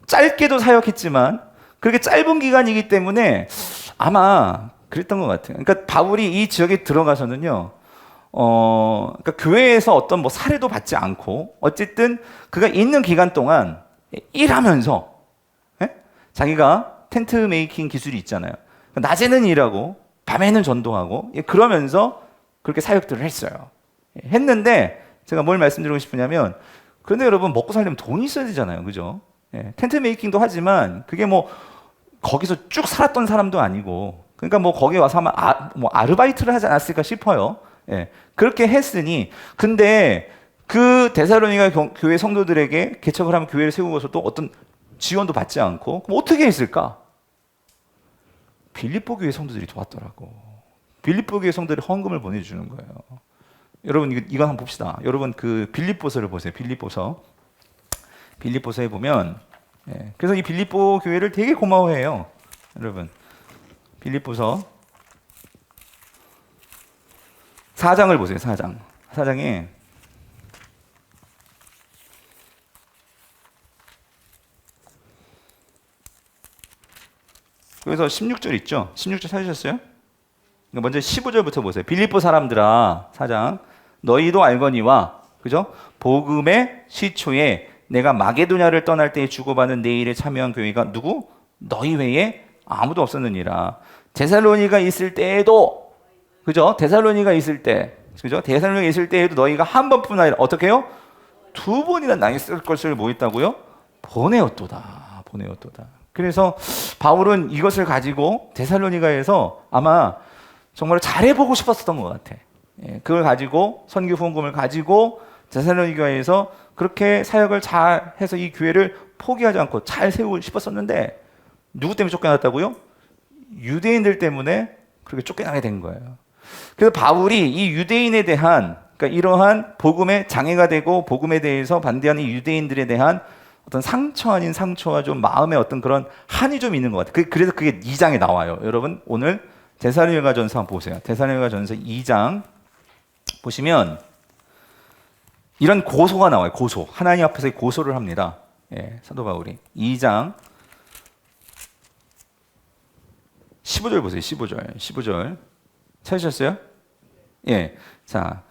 짧게도 사역했지만 그렇게 짧은 기간이기 때문에 아마 그랬던 것 같아요. 그러니까 바울이 이 지역에 들어가서는요, 그러니까 교회에서 어떤 뭐 사례도 받지 않고 어쨌든 그가 있는 기간 동안 일하면서 자기가 텐트 메이킹 기술이 있잖아요. 낮에는 일하고 밤에는 전도하고 그러면서 그렇게 사역들을 했어요. 했는데 제가 뭘 말씀드리고 싶으냐면 그런데 여러분 먹고 살려면 돈이 있어야 되잖아요. 그죠? 텐트 메이킹도 하지만 그게 뭐 거기서 쭉 살았던 사람도 아니고 그러니까 뭐 거기 와서 아마 아르바이트를 하지 않았을까 싶어요. 그렇게 했으니 근데 그 데살로니가 교회 성도들에게 개척을 하면 교회를 세우고서도 어떤 지원도 받지 않고 그럼 어떻게 했을까? 빌립보 교회 성도들이 도왔더라고. 빌립보 교회 성도들이 헌금을 보내주는 거예요. 여러분 이거 한번 봅시다. 여러분 그 빌립보서를 보세요. 빌립보서에 보면 그래서 이 빌립보 교회를 되게 고마워해요. 여러분 빌립보서 4장을 보세요. 4장에 여기서 16절 있죠? 16절 찾으셨어요? 먼저 15절부터 보세요. 빌립보 사람들아 4장 너희도 알거니와 그죠? 복음의 시초에 내가 마게도냐를 떠날 때에 주고받은 내 일에 참여한 교회가 누구? 너희 외에 아무도 없었느니라. 데살로니가 있을 때에도 그죠? 데살로니가 있을 때에도 너희가 한 번뿐 아니라 어떻게 해요? 두 번이나 나이 쓸 것을 뭐 했다고요? 보내었도다. 그래서 바울은 이것을 가지고 데살로니가에서 아마 정말 잘해보고 싶었던 것 같아. 그걸 가지고 선교 후원금을 가지고 데살로니가에서 그렇게 사역을 잘 해서 이 교회를 포기하지 않고 잘 세우고 싶었었는데 누구 때문에 쫓겨났다고요? 유대인들 때문에 그렇게 쫓겨나게 된 거예요. 그래서 바울이 이 유대인에 대한 그러니까 이러한 복음의 장애가 되고 복음에 대해서 반대하는 이 유대인들에 대한 어떤 상처 아닌 상처와 좀 마음의 어떤 그런 한이 좀 있는 것 같아요. 그래서 그게 2장에 나와요. 여러분 오늘 데살로니가전서 한번 보세요. 데살로니가전서 2장 보시면 이런 고소가 나와요. 고소. 하나님 앞에서 고소를 합니다. 사도 바울이 2장 15절 보세요. 15절 찾으셨어요? 자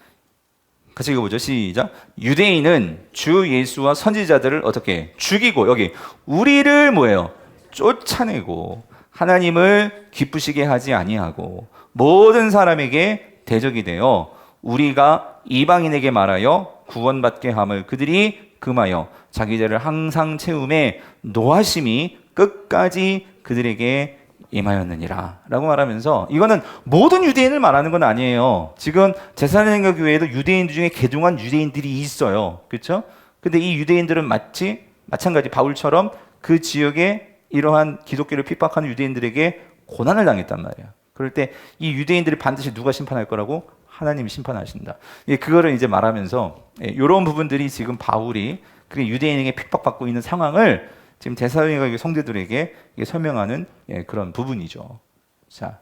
같이 읽어보죠. 시작. 유대인은 주 예수와 선지자들을 어떻게 죽이고 여기 우리를 뭐예요? 쫓아내고 하나님을 기쁘시게 하지 아니하고 모든 사람에게 대적이 되어 우리가 이방인에게 말하여 구원받게 함을 그들이 금하여 자기 죄를 항상 채움에 노하심이 끝까지 그들에게 임하였느니라 라고 말하면서 이거는 모든 유대인을 말하는 건 아니에요. 지금 데살로니가 교회에도 유대인 중에 개종한 유대인들이 있어요. 그렇죠? 근데 이 유대인들은 마찬가지 바울처럼 그 지역에 이러한 기독교를 핍박하는 유대인들에게 고난을 당했단 말이에요. 그럴 때 이 유대인들이 반드시 누가 심판할 거라고? 하나님이 심판하신다. 그거를 이제 말하면서 이런 부분들이 지금 바울이 그 유대인에게 핍박받고 있는 상황을 지금 데살로니가 성도들에게 설명하는 그런 부분이죠. 자,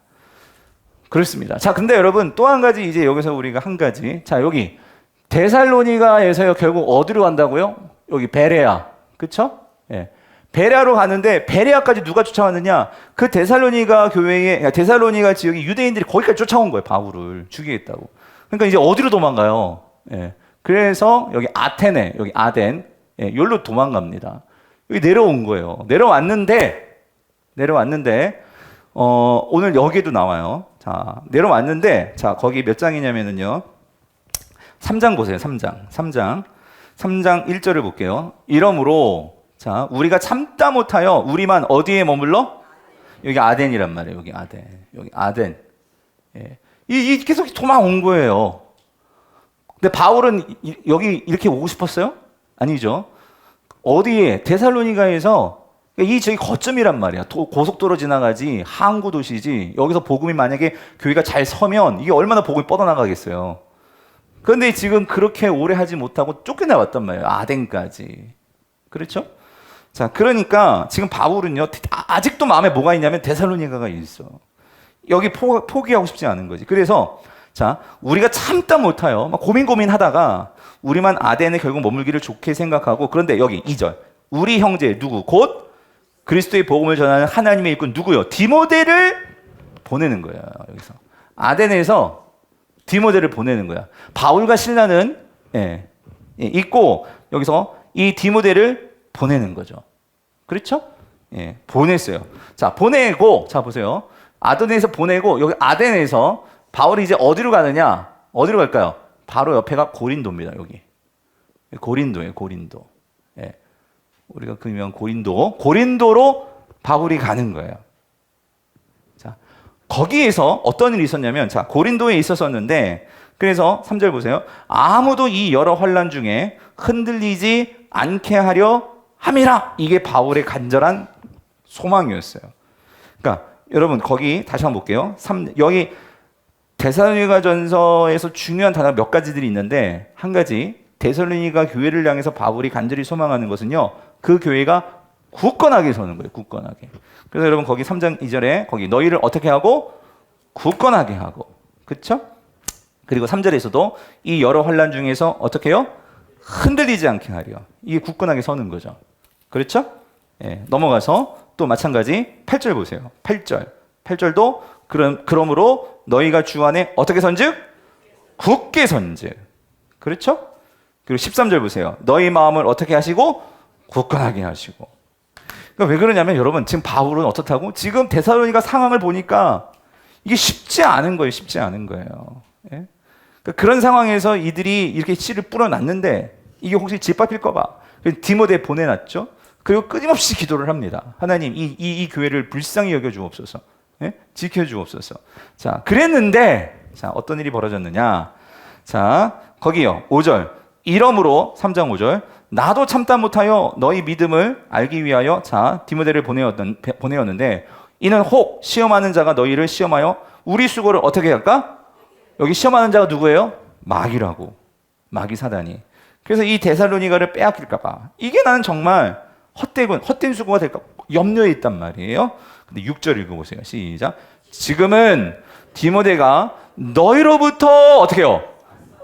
그렇습니다. 자, 근데 여러분 또 한 가지 이제 여기서 우리가 한 가지 자 여기 데살로니가에서 결국 어디로 간다고요? 여기 베레아, 그렇죠? 베레아로 가는데 베레아까지 누가 쫓아왔느냐? 그 데살로니가 교회에 데살로니가 지역의 유대인들이 거기까지 쫓아온 거예요. 바울을 죽이겠다고. 그러니까 이제 어디로 도망가요? 그래서 여기 아테네, 여기 아덴, 예, 여기로 도망갑니다. 여기 내려온 거예요. 내려왔는데, 오늘 여기에도 나와요. 자, 내려왔는데, 자, 거기 몇 장이냐면은요. 3장 보세요, 3장 1절을 볼게요. 이러므로, 자, 우리가 참다 못하여 우리만 어디에 머물러? 여기 아덴이란 말이에요. 여기 아덴. 예. 계속 도망온 거예요. 근데 바울은 여기 이렇게 오고 싶었어요? 아니죠. 어디에? 데살로니가에서 저기 거점이란 말이야. 고속도로 지나가지, 항구 도시지. 여기서 복음이 만약에 교회가 잘 서면 이게 얼마나 복음이 뻗어나가겠어요. 그런데 지금 그렇게 오래 하지 못하고 쫓겨나왔단 말이에요. 아덴까지. 그렇죠? 자, 그러니까 지금 바울은요, 아직도 마음에 뭐가 있냐면 데살로니가가 있어. 여기 포기하고 싶지 않은 거지. 그래서 자, 우리가 참다 못하여 막 고민하다가 우리만 아덴에 결국 머물기를 좋게 생각하고, 그런데 여기 2절. 우리 형제 누구? 곧 그리스도의 복음을 전하는 하나님의 일꾼 누구요? 디모데를 보내는 거야. 여기서 아덴에서 디모데를 보내는 거야. 바울과 실라는 있고 여기서 이 디모데를 보내는 거죠. 그렇죠? 예, 보냈어요. 자, 보내고, 자, 보세요. 아덴에서 보내고, 여기 아덴에서 바울이 이제 어디로 가느냐? 어디로 갈까요? 바로 옆에가 고린도입니다, 여기. 고린도예요, 고린도. 예. 우리가 그 유명한 고린도로 바울이 가는 거예요. 자, 거기에서 어떤 일이 있었냐면, 자, 고린도에 있었었는데, 그래서 3절 보세요. 아무도 이 여러 환난 중에 흔들리지 않게 하려 함이라. 이게 바울의 간절한 소망이었어요. 그러니까 여러분 거기 다시 한번 볼게요. 여기 데살로니가전서에서 중요한 단어 몇 가지들이 있는데, 한 가지 데살로니가 교회를 향해서 바울이 간절히 소망하는 것은요, 그 교회가 굳건하게 서는 거예요. 굳건하게. 그래서 여러분 거기 3장 2절에 거기 너희를 어떻게 하고? 굳건하게 하고. 그렇죠? 그리고 3절에서도 이 여러 환난 중에서 어떻게 해요? 흔들리지 않게 하려. 이게 굳건하게 서는 거죠. 그렇죠? 예, 넘어가서 또 마찬가지 8절 보세요. 8절도 그러므로 너희가 주 안에 어떻게 선즉? 굳게 선즉. 그렇죠? 그리고 13절 보세요. 너희 마음을 어떻게 하시고? 굳건하게 하시고. 그러니까 왜 그러냐면 여러분 지금 바울은 어떻다고? 지금 데살로니가 상황을 보니까 이게 쉽지 않은 거예요. 쉽지 않은 거예요. 예? 그러니까 그런 상황에서 이들이 이렇게 씨를 뿌려놨는데 이게 혹시 짓밟힐까 봐. 디모데 보내놨죠. 그리고 끊임없이 기도를 합니다. 하나님 이 교회를 불쌍히 여겨주옵소서. 예? 지켜주옵소서. 자, 그랬는데 자, 어떤 일이 벌어졌느냐. 자, 거기요. 5절. 이러므로 3장 5절. 나도 참다 못하여 너희 믿음을 알기 위하여 자, 디모데를 보내었는데 이는 혹 시험하는 자가 너희를 시험하여 우리 수고를 어떻게 할까? 여기 시험하는 자가 누구예요? 마귀라고. 마귀 사단이. 그래서 이 데살로니가를 빼앗길까 봐. 이게 나는 정말 헛된 수고가 될까 염려에 있단 말이에요. 근데 6절 읽어보세요. 시작. 지금은 디모데가 너희로부터 어떻게 해요?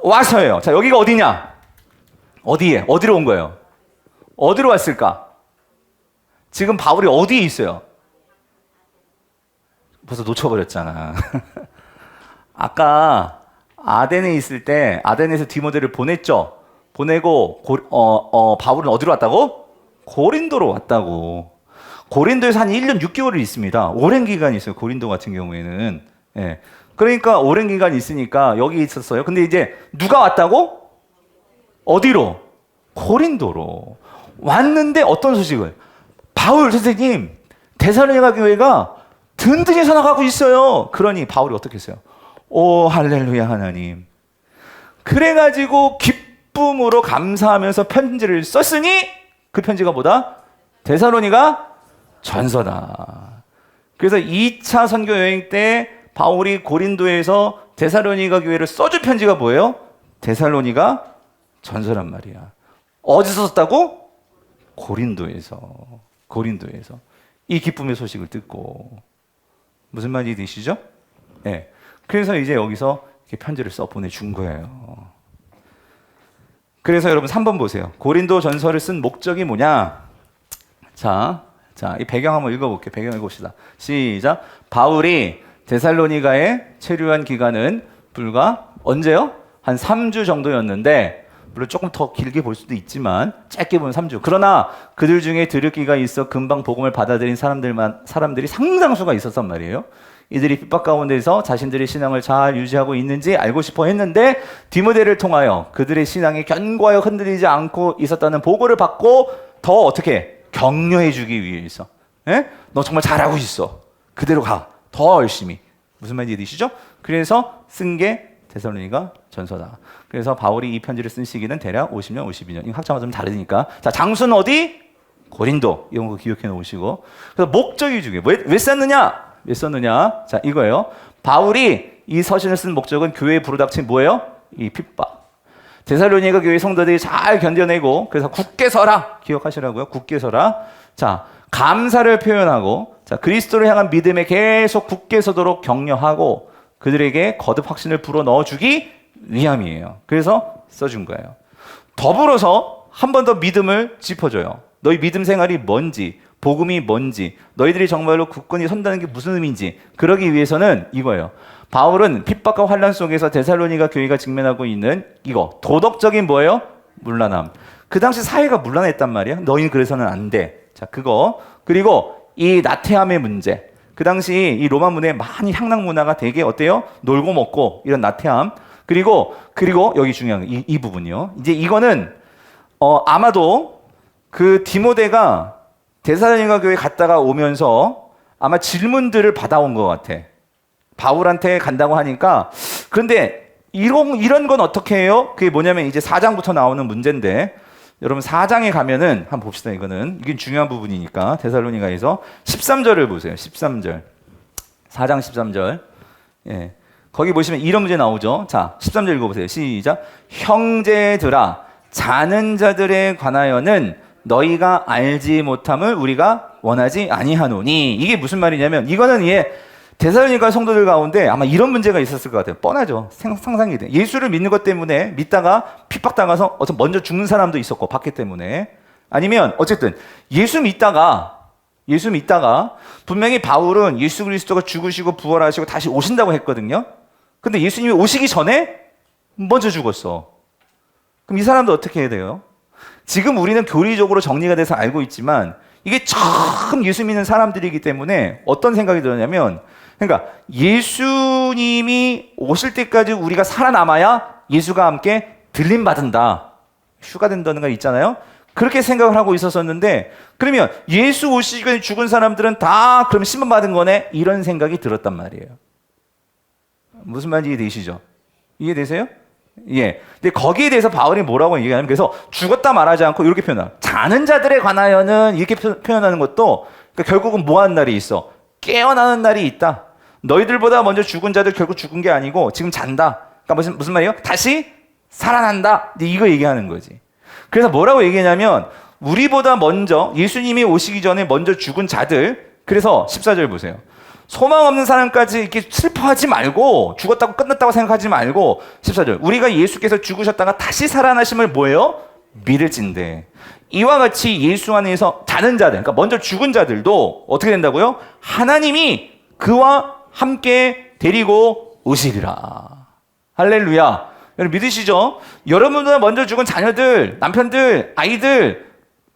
와서예요. 자, 여기가 어디냐? 어디로 온 거예요? 어디로 왔을까? 지금 바울이 어디에 있어요? 벌써 놓쳐버렸잖아. 아까 아덴에 있을 때 아덴에서 디모데를 보냈죠. 보내고 바울은 어디로 왔다고? 고린도로 왔다고. 고린도에서 한 1년 6개월을 있습니다. 오랜 기간이 있어요. 고린도 같은 경우에는. 예. 그러니까 오랜 기간이 있으니까 여기 있었어요. 근데 이제 누가 왔다고? 어디로? 고린도로. 왔는데 어떤 소식을? 바울 선생님, 데살로니가 교회가 든든히 살아가고 있어요. 그러니 바울이 어떻게 했어요? 오, 할렐루야 하나님. 그래가지고 기쁨으로 감사하면서 편지를 썼으니 그 편지가 뭐다? 데살로니가 전서다. 그래서 2차 선교 여행 때 바울이 고린도에서 데살로니가 교회를 써준 편지가 뭐예요? 데살로니가 전서란 말이야. 어디서 썼다고? 고린도에서. 이 기쁨의 소식을 듣고. 무슨 말이 되시죠? 네. 그래서 이제 여기서 이렇게 편지를 써 보내준 거예요. 그래서 여러분 3번 보세요. 고린도 전서를 쓴 목적이 뭐냐? 자, 이 배경 한번 읽어볼게요. 배경 읽어봅시다. 시작. 바울이 데살로니가에 체류한 기간은 불과 언제요? 한 3주 정도였는데 물론 조금 더 길게 볼 수도 있지만 짧게 보면 3주. 그러나 그들 중에 들을 귀가 있어 금방 복음을 받아들인 사람들이 상당수가 있었단 말이에요. 이들이 핍박 가운데서 자신들의 신앙을 잘 유지하고 있는지 알고 싶어 했는데 디모데를 통하여 그들의 신앙이 견고하여 흔들리지 않고 있었다는 보고를 받고 더 어떻게 격려해 주기 위해서 너 정말 잘하고 있어. 그대로 가. 더 열심히. 무슨 말인지 이해되시죠? 그래서 쓴 게 데살로니가 전서다. 그래서 바울이 이 편지를 쓴 시기는 대략 50년, 52년. 이 학자마다 좀 다르니까. 자, 장소는 어디? 고린도. 이런 거 기억해 놓으시고. 그래서 목적이 중요해요. 왜 썼느냐? 왜 썼느냐? 자, 이거예요. 바울이 이 서신을 쓴 목적은 교회에 불어닥친 뭐예요? 이 핍박. 데살로니가 교회 성도들이 잘 견뎌내고 그래서 굳게 서라. 기억하시라고요. 굳게 서라. 자, 감사를 표현하고 자, 그리스도를 향한 믿음에 계속 굳게 서도록 격려하고 그들에게 거듭 확신을 불어넣어 주기 위함이에요. 그래서 써준 거예요. 더불어서 한 번 더 믿음을 짚어줘요. 너희 믿음 생활이 뭔지, 복음이 뭔지, 너희들이 정말로 굳건히 선다는 게 무슨 의미인지 그러기 위해서는 이거예요. 바울은 핍박과 환난 속에서 데살로니가 교회가 직면하고 있는 이거 도덕적인 뭐예요? 문란함. 그 당시 사회가 문란했단 말이야. 너희는 그래서는 안 돼. 자, 그거. 그리고 이 나태함의 문제. 그 당시 이 로마 문화에 많이 향락 문화가 되게 어때요? 놀고 먹고 이런 나태함. 그리고 여기 중요한 이 부분이요. 이제 이거는 아마도 그 디모데가 데살로니가 교회 갔다가 오면서 아마 질문들을 받아온 것 같아. 바울한테 간다고 하니까. 그런데 이런 건 어떻게 해요? 그게 뭐냐면 이제 4장부터 나오는 문제인데 여러분 4장에 가면은 한번 봅시다. 이게 중요한 부분이니까 데살로니가에서 13절을 보세요. 13절. 4장 13절. 예. 거기 보시면 이런 문제 나오죠. 자, 13절 읽어보세요. 시작. 형제들아, 자는 자들에 관하여는 너희가 알지 못함을 우리가 원하지 아니하노니. 이게 무슨 말이냐면 이거는 데살로니가 성도들 가운데 아마 이런 문제가 있었을 것 같아요. 뻔하죠. 상상이 돼. 예수를 믿는 것 때문에 믿다가 핍박당해서 먼저 죽는 사람도 있었고 받기 때문에 아니면 어쨌든 예수 믿다가 분명히 바울은 예수 그리스도가 죽으시고 부활하시고 다시 오신다고 했거든요. 근데 예수님이 오시기 전에 먼저 죽었어. 그럼 이 사람도 어떻게 해야 돼요? 지금 우리는 교리적으로 정리가 돼서 알고 있지만 이게 처음 예수 믿는 사람들이기 때문에 어떤 생각이 들었냐면 그러니까 예수님이 오실 때까지 우리가 살아남아야 예수가 함께 들림받은다. 휴가 된다는 거 있잖아요. 그렇게 생각을 하고 있었었는데 그러면 예수 오시기 전에 죽은 사람들은 다 그럼 신분받은 거네? 이런 생각이 들었단 말이에요. 무슨 말인지 이해되시죠? 이해되세요? 예. 근데 거기에 대해서 바울이 뭐라고 얘기하냐면 그래서 죽었다 말하지 않고 이렇게 표현해요. 자는 자들에 관하여는 이렇게 표현하는 것도 그러니까 결국은 뭐 하는 날이 있어? 깨어나는 날이 있다. 너희들보다 먼저 죽은 자들 결국 죽은 게 아니고 지금 잔다. 그러니까 무슨 말이에요? 다시 살아난다. 이거 얘기하는 거지. 그래서 뭐라고 얘기하냐면 우리보다 먼저 예수님이 오시기 전에 먼저 죽은 자들. 그래서 14절 보세요. 소망 없는 사람까지 이렇게 슬퍼하지 말고 죽었다고 끝났다고 생각하지 말고 14절 우리가 예수께서 죽으셨다가 다시 살아나심을 뭐예요? 믿을진대. 이와 같이 예수 안에서 자는 자들 그러니까 먼저 죽은 자들도 어떻게 된다고요? 하나님이 그와 함께 데리고 오시리라. 할렐루야. 여러분 믿으시죠? 여러분보다 먼저 죽은 자녀들, 남편들, 아이들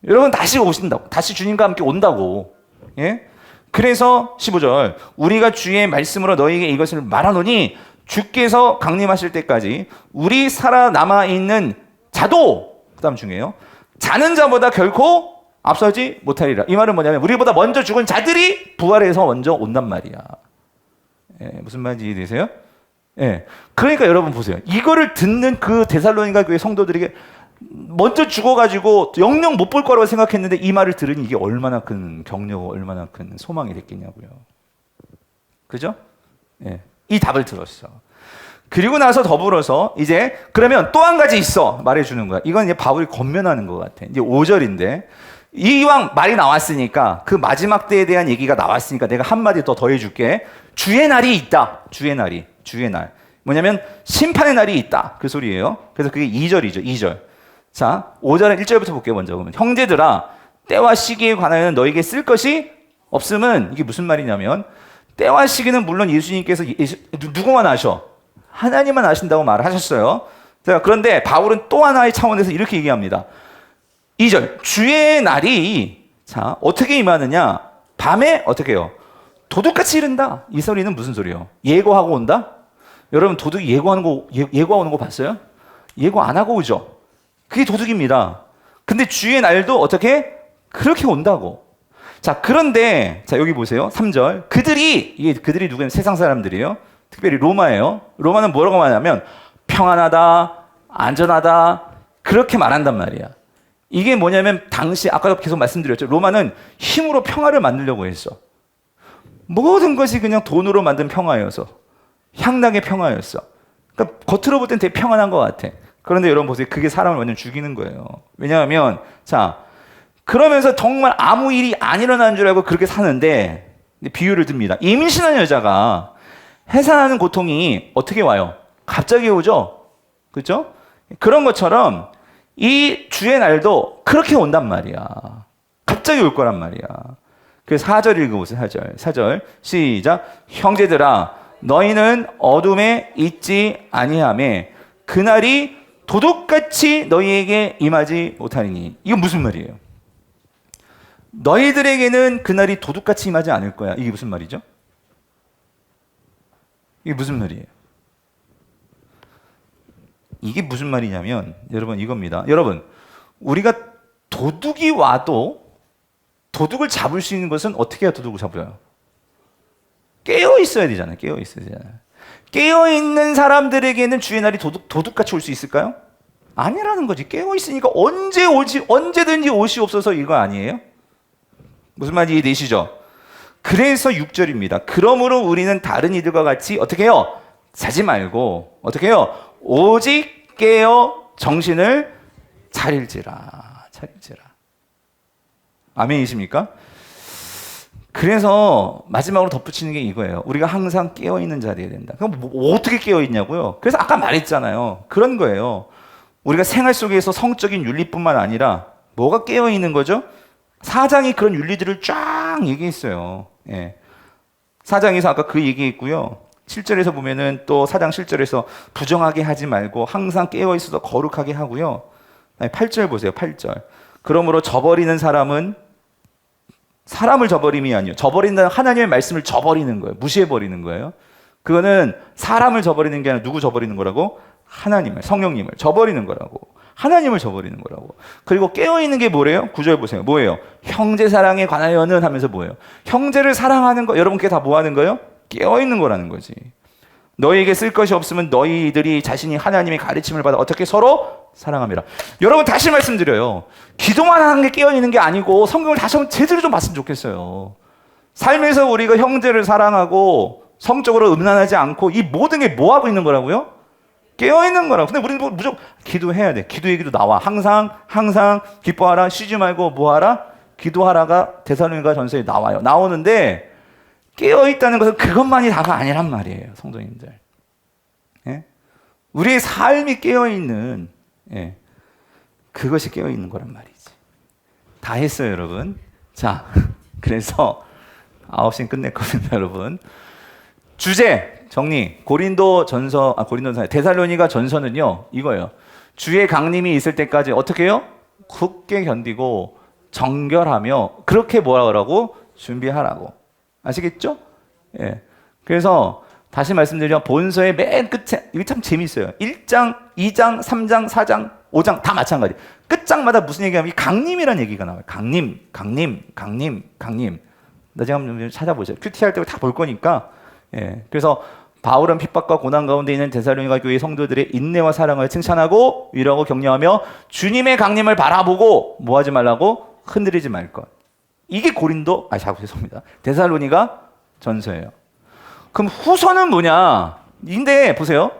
여러분 다시 오신다고. 다시 주님과 함께 온다고. 예? 그래서 15절 우리가 주의 말씀으로 너희에게 이것을 말하노니 주께서 강림하실 때까지 우리 살아남아 있는 자도 그 다음 중에요. 자는 자보다 결코 앞서지 못하리라. 이 말은 뭐냐면 우리보다 먼저 죽은 자들이 부활해서 먼저 온단 말이야. 예, 무슨 말인지 이해되세요? 예. 그러니까 여러분 보세요. 이거를 듣는 그 데살로니가 교회 성도들에게 먼저 죽어가지고 영영 못 볼 거라고 생각했는데 이 말을 들으니 이게 얼마나 큰 격려고 얼마나 큰 소망이 됐겠냐고요. 그죠? 예. 이 답을 들었어. 그리고 나서 더불어서 이제 그러면 또 한 가지 있어 말해주는 거야. 이건 이제 바울이 권면하는 것 같아. 이제 5절인데 이왕 말이 나왔으니까 그 마지막 때에 대한 얘기가 나왔으니까 내가 한마디 더 더해줄게. 주의 날이 있다. 주의 날. 뭐냐면 심판의 날이 있다. 그 소리예요. 그래서 그게 2절이죠. 2절. 자, 5절은 1절부터 볼게요. 먼저 보면 형제들아 때와 시기에 관하여는 너에게 쓸 것이 없음은 이게 무슨 말이냐면 때와 시기는 물론 예수님께서 누구만 아셔? 하나님만 아신다고 말을 하셨어요. 자, 그런데 바울은 또 하나의 차원에서 이렇게 얘기합니다. 2절, 주의 날이 자 어떻게 임하느냐? 밤에 어떻게 해요? 도둑같이 이른다. 이 소리는 무슨 소리예요? 예고하고 온다? 여러분 도둑이 예고하고 오는 거 봤어요? 예고 안 하고 오죠. 그게 도둑입니다. 근데 주의 날도 어떻게? 그렇게 온다고. 자, 그런데 자 여기 보세요. 3절. 그들이 누구예요? 세상 사람들이에요. 특별히 로마예요. 로마는 뭐라고 말하냐면 평안하다, 안전하다 그렇게 말한단 말이야. 이게 뭐냐면 당시 아까도 계속 말씀드렸죠. 로마는 힘으로 평화를 만들려고 했어. 모든 것이 그냥 돈으로 만든 평화여서 향락의 평화였어. 그러니까 겉으로 볼 땐 되게 평안한 것 같아. 그런데 여러분 보세요. 그게 사람을 완전 죽이는 거예요. 왜냐하면 자 그러면서 정말 아무 일이 안 일어나는 줄 알고 그렇게 사는데 비유를 듭니다. 임신한 여자가 해산하는 고통이 어떻게 와요? 갑자기 오죠? 그렇죠? 그런 것처럼 이 주의 날도 그렇게 온단 말이야. 갑자기 올 거란 말이야. 그래서 4절 읽어보세요. 4절 시작. 형제들아 너희는 어둠에 있지 아니하매 그날이 도둑같이 너희에게 임하지 못하리니. 이건 무슨 말이에요? 너희들에게는 그날이 도둑같이 임하지 않을 거야. 이게 무슨 말이죠? 이게 무슨 말이에요? 이게 무슨 말이냐면 여러분 이겁니다. 여러분 우리가 도둑이 와도 도둑을 잡을 수 있는 것은 어떻게 해야 도둑을 잡아요? 깨어 있어야 되잖아요. 깨어 있어야 되잖아요. 깨어 있는 사람들에게는 주의 날이 도둑같이 올 수 있을까요? 아니라는 거지. 깨어 있으니까 언제든지 오시옵소서 이거 아니에요? 무슨 말인지 이해되시죠? 그래서 6절입니다. 그러므로 우리는 다른 이들과 같이 어떻게 해요? 자지 말고 어떻게 해요? 오직 깨어 정신을 차릴지라. 아멘이십니까? 그래서 마지막으로 덧붙이는 게 이거예요. 우리가 항상 깨어있는 자리에 된다. 그럼 어떻게 깨어있냐고요? 그래서 아까 말했잖아요. 그런 거예요. 우리가 생활 속에서 성적인 윤리뿐만 아니라 뭐가 깨어있는 거죠? 4장이 그런 윤리들을 쫙 얘기했어요. 예. 4장에서 아까 그 얘기했고요. 7절에서 보면은 또 4장 7절에서 부정하게 하지 말고 항상 깨어있어서 거룩하게 하고요. 8절 보세요. 8절. 그러므로 저버리는 사람은 사람을 저버림이 아니에요. 저버린다는 하나님의 말씀을 저버리는 거예요. 무시해버리는 거예요. 그거는 사람을 저버리는 게 아니라 누구 저버리는 거라고? 하나님을, 성령님을 저버리는 거라고. 하나님을 저버리는 거라고. 그리고 깨어있는 게 뭐래요? 9절 보세요. 뭐예요? 형제 사랑에 관하여는 하면서 뭐예요? 형제를 사랑하는 거, 여러분 그게 다 뭐 하는 거예요? 깨어있는 거라는 거지. 너희에게 쓸 것이 없으면 너희들이 자신이 하나님의 가르침을 받아 어떻게 서로 사랑합니다. 여러분 다시 말씀드려요. 기도만 하는 게 깨어있는 게 아니고 성경을 다시 한번 제대로 좀 봤으면 좋겠어요. 삶에서 우리가 형제를 사랑하고 성적으로 음란하지 않고 이 모든 게 뭐 하고 있는 거라고요? 깨어있는 거라고. 근데 우리는 무조건 기도해야 돼. 기도 얘기도 나와. 항상 기뻐하라. 쉬지 말고 뭐 하라? 기도하라가 데살로니가 전서에 나와요. 나오는데 깨어있다는 것은 그것만이 다가 아니란 말이에요. 성도님들. 예? 우리의 삶이 깨어있는 예. 그것이 깨어있는 거란 말이지. 다 했어요 여러분. 자 그래서 9시엔 끝낼 겁니다 여러분. 주제 정리. 데살로니가 전서는요 이거예요. 주의 강림이 있을 때까지 어떻게 해요? 굳게 견디고 정결하며 그렇게 뭐라고? 준비하라고. 아시겠죠? 예. 그래서 다시 말씀드리면 본서의 맨 끝에 이게 참 재밌어요. 1장, 2장, 3장, 4장, 5장 다 마찬가지. 끝장마다 무슨 얘기하면 이 강림이라는 얘기가 나와요. 강림. 나중에 한번 찾아보세요. 큐티 할 때 다 볼 거니까. 예. 그래서 바울은 핍박과 고난 가운데 있는 데살로니가 교회 성도들의 인내와 사랑을 칭찬하고 위로하고 격려하며 주님의 강림을 바라보고 뭐 하지 말라고? 흔들리지 말 것. 이게 죄송합니다. 데살로니가 전서예요. 그럼 후서는 뭐냐? 근데 보세요.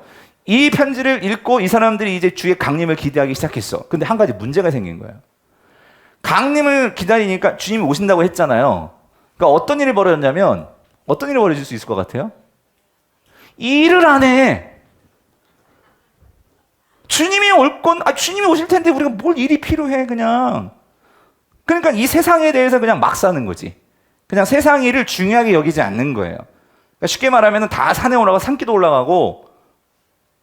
이 편지를 읽고 이 사람들이 이제 주의 강림을 기대하기 시작했어. 근데 한 가지 문제가 생긴 거예요. 강림을 기다리니까 주님이 오신다고 했잖아요. 그러니까 어떤 일이 벌어졌냐면 어떤 일이 벌어질 수 있을 것 같아요? 일을 안 해. 주님이 주님이 오실 텐데 우리가 뭘 일이 필요해 그냥. 그러니까 이 세상에 대해서 그냥 막 사는 거지. 그냥 세상 일을 중요하게 여기지 않는 거예요. 그러니까 쉽게 말하면 다 산에 올라가 산기도 올라가고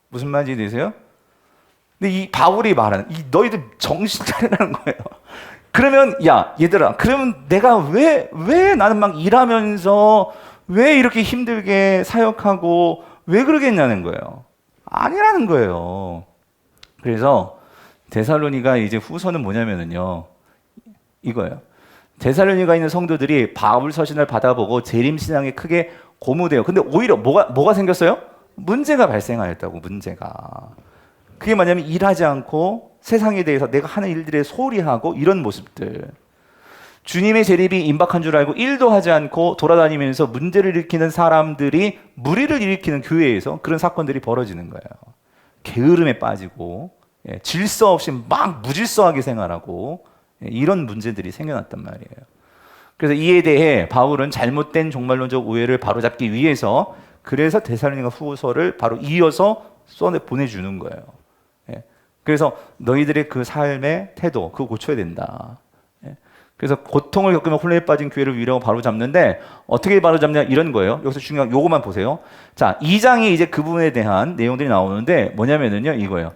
무슨 말인지 되세요? 근데 이 바울이 말하는 이 너희들 정신 차리라는 거예요. 그러면 야 얘들아, 그러면 내가 왜 나는 막 일하면서 왜 이렇게 힘들게 사역하고 왜 그러겠냐는 거예요. 아니라는 거예요. 그래서 데살로니가 이제 후서는 뭐냐면은요, 이거예요. 데살로니가 있는 성도들이 바울 서신을 받아보고 재림 신앙에 크게 고무돼요. 근데 오히려 뭐가 생겼어요? 문제가 발생하였다고. 문제가 그게 뭐냐면 일하지 않고 세상에 대해서 내가 하는 일들에 소홀히 하고 이런 모습들. 주님의 재림이 임박한 줄 알고 일도 하지 않고 돌아다니면서 문제를 일으키는 사람들이 무리를 일으키는 교회에서 그런 사건들이 벌어지는 거예요. 게으름에 빠지고 질서 없이 막 무질서하게 생활하고 이런 문제들이 생겨났단 말이에요. 그래서 이에 대해 바울은 잘못된 종말론적 오해를 바로잡기 위해서 그래서 데살로니가 후서를 바로 이어서 보내주는 거예요. 그래서 너희들의 그 삶의 태도 그거 고쳐야 된다. 그래서 고통을 겪으면 혼란에 빠진 교회를 위로하고 바로잡는데 어떻게 바로잡냐 이런 거예요. 여기서 중요한 요거만 보세요. 자, 2장에 이제 그 부분에 대한 내용들이 나오는데 뭐냐면은요 이거예요.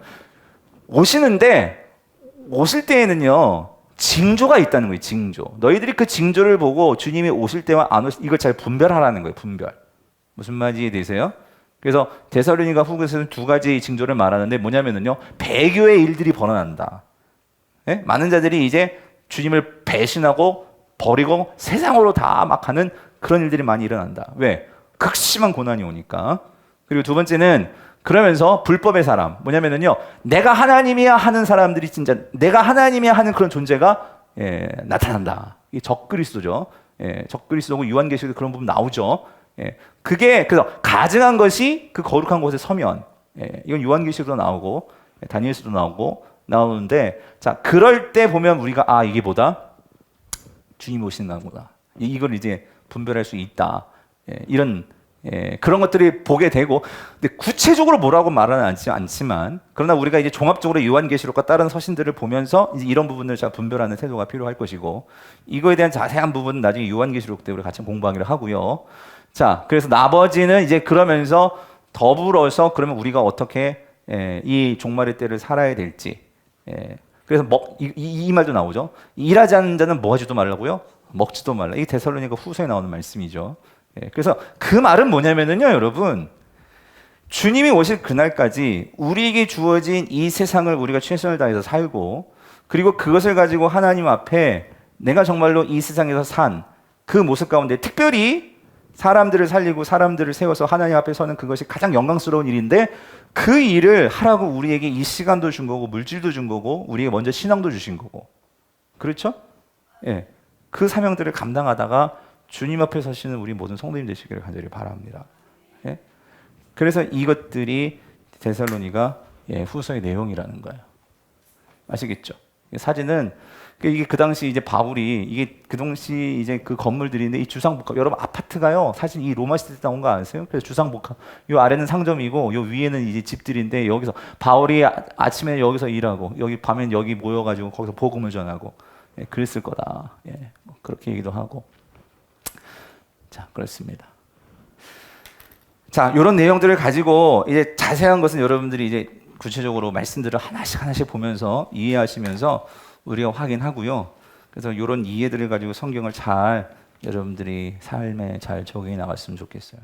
오시는데 오실 때에는요 징조가 있다는 거예요. 징조. 너희들이 그 징조를 보고 주님이 오실 때와 안 오실 이걸 잘 분별하라는 거예요. 분별. 무슨 말인지 이해되세요? 그래서 데살로니가 후서에서는 두 가지 징조를 말하는데 뭐냐면은요 배교의 일들이 벌어난다. 네? 많은 자들이 이제 주님을 배신하고 버리고 세상으로 다 막 하는 그런 일들이 많이 일어난다. 왜? 극심한 고난이 오니까. 그리고 두 번째는 그러면서 불법의 사람 뭐냐면은요 내가 하나님이야 하는 사람들이 진짜 내가 하나님이야 하는 그런 존재가 나타난다. 이 적그리스도죠. 적그리스도고 요한계시록에 그런 부분 나오죠. 그게 그래서 가증한 것이 그 거룩한 곳에 서면 이건 요한계시록도 나오고 다니엘서도 나오는데 자 그럴 때 보면 우리가 아 이게 뭐다? 주님 오시는 거구나. 이걸 이제 분별할 수 있다. 이런 그런 것들이 보게 되고 근데 구체적으로 뭐라고 말하는 않지만 그러나 우리가 이제 종합적으로 요한계시록과 다른 서신들을 보면서 이제 이런 부분을 잘 분별하는 태도가 필요할 것이고 이거에 대한 자세한 부분은 나중에 요한계시록 때 우리 같이 공부하기로 하고요. 자 그래서 나머지는 이제 그러면서 더불어서 그러면 우리가 어떻게 이 종말의 때를 살아야 될지 그래서 이 말도 나오죠. 일하지 않는 자는 뭐 하지도 말라고요? 먹지도 말라. 이게 데살로니가 후서에 나오는 말씀이죠. 그래서 그 말은 뭐냐면은요, 여러분. 주님이 오실 그날까지 우리에게 주어진 이 세상을 우리가 최선을 다해서 살고 그리고 그것을 가지고 하나님 앞에 내가 정말로 이 세상에서 산 그 모습 가운데 특별히 사람들을 살리고 사람들을 세워서 하나님 앞에 서는 그것이 가장 영광스러운 일인데 그 일을 하라고 우리에게 이 시간도 준 거고 물질도 준 거고 우리에게 먼저 신앙도 주신 거고 그렇죠? 그 사명들을 감당하다가 주님 앞에 서시는 우리 모든 성도님 되시기를 간절히 바랍니다. 그래서 이것들이 데살로니가 후서의 내용이라는 거예요. 아시겠죠? 사진은 이게 그 당시 이제 바울이 이게 그 당시 이제 그 건물들인데 이 주상복합 여러분 아파트가요 사실 이 로마 시대 때 나온 거 아세요? 그래서 주상복합 요 아래는 상점이고 요 위에는 이제 집들인데 여기서 바울이 아침에 여기서 일하고 여기 밤엔 여기 모여가지고 거기서 복음을 전하고 그랬을 거다. 그렇게 얘기도 하고 자 그렇습니다. 자 이런 내용들을 가지고 이제 자세한 것은 여러분들이 이제 구체적으로 말씀들을 하나씩 보면서 이해하시면서 우리가 확인하고요. 그래서 이런 이해들을 가지고 성경을 잘 여러분들이 삶에 잘 적용해 나갔으면 좋겠어요.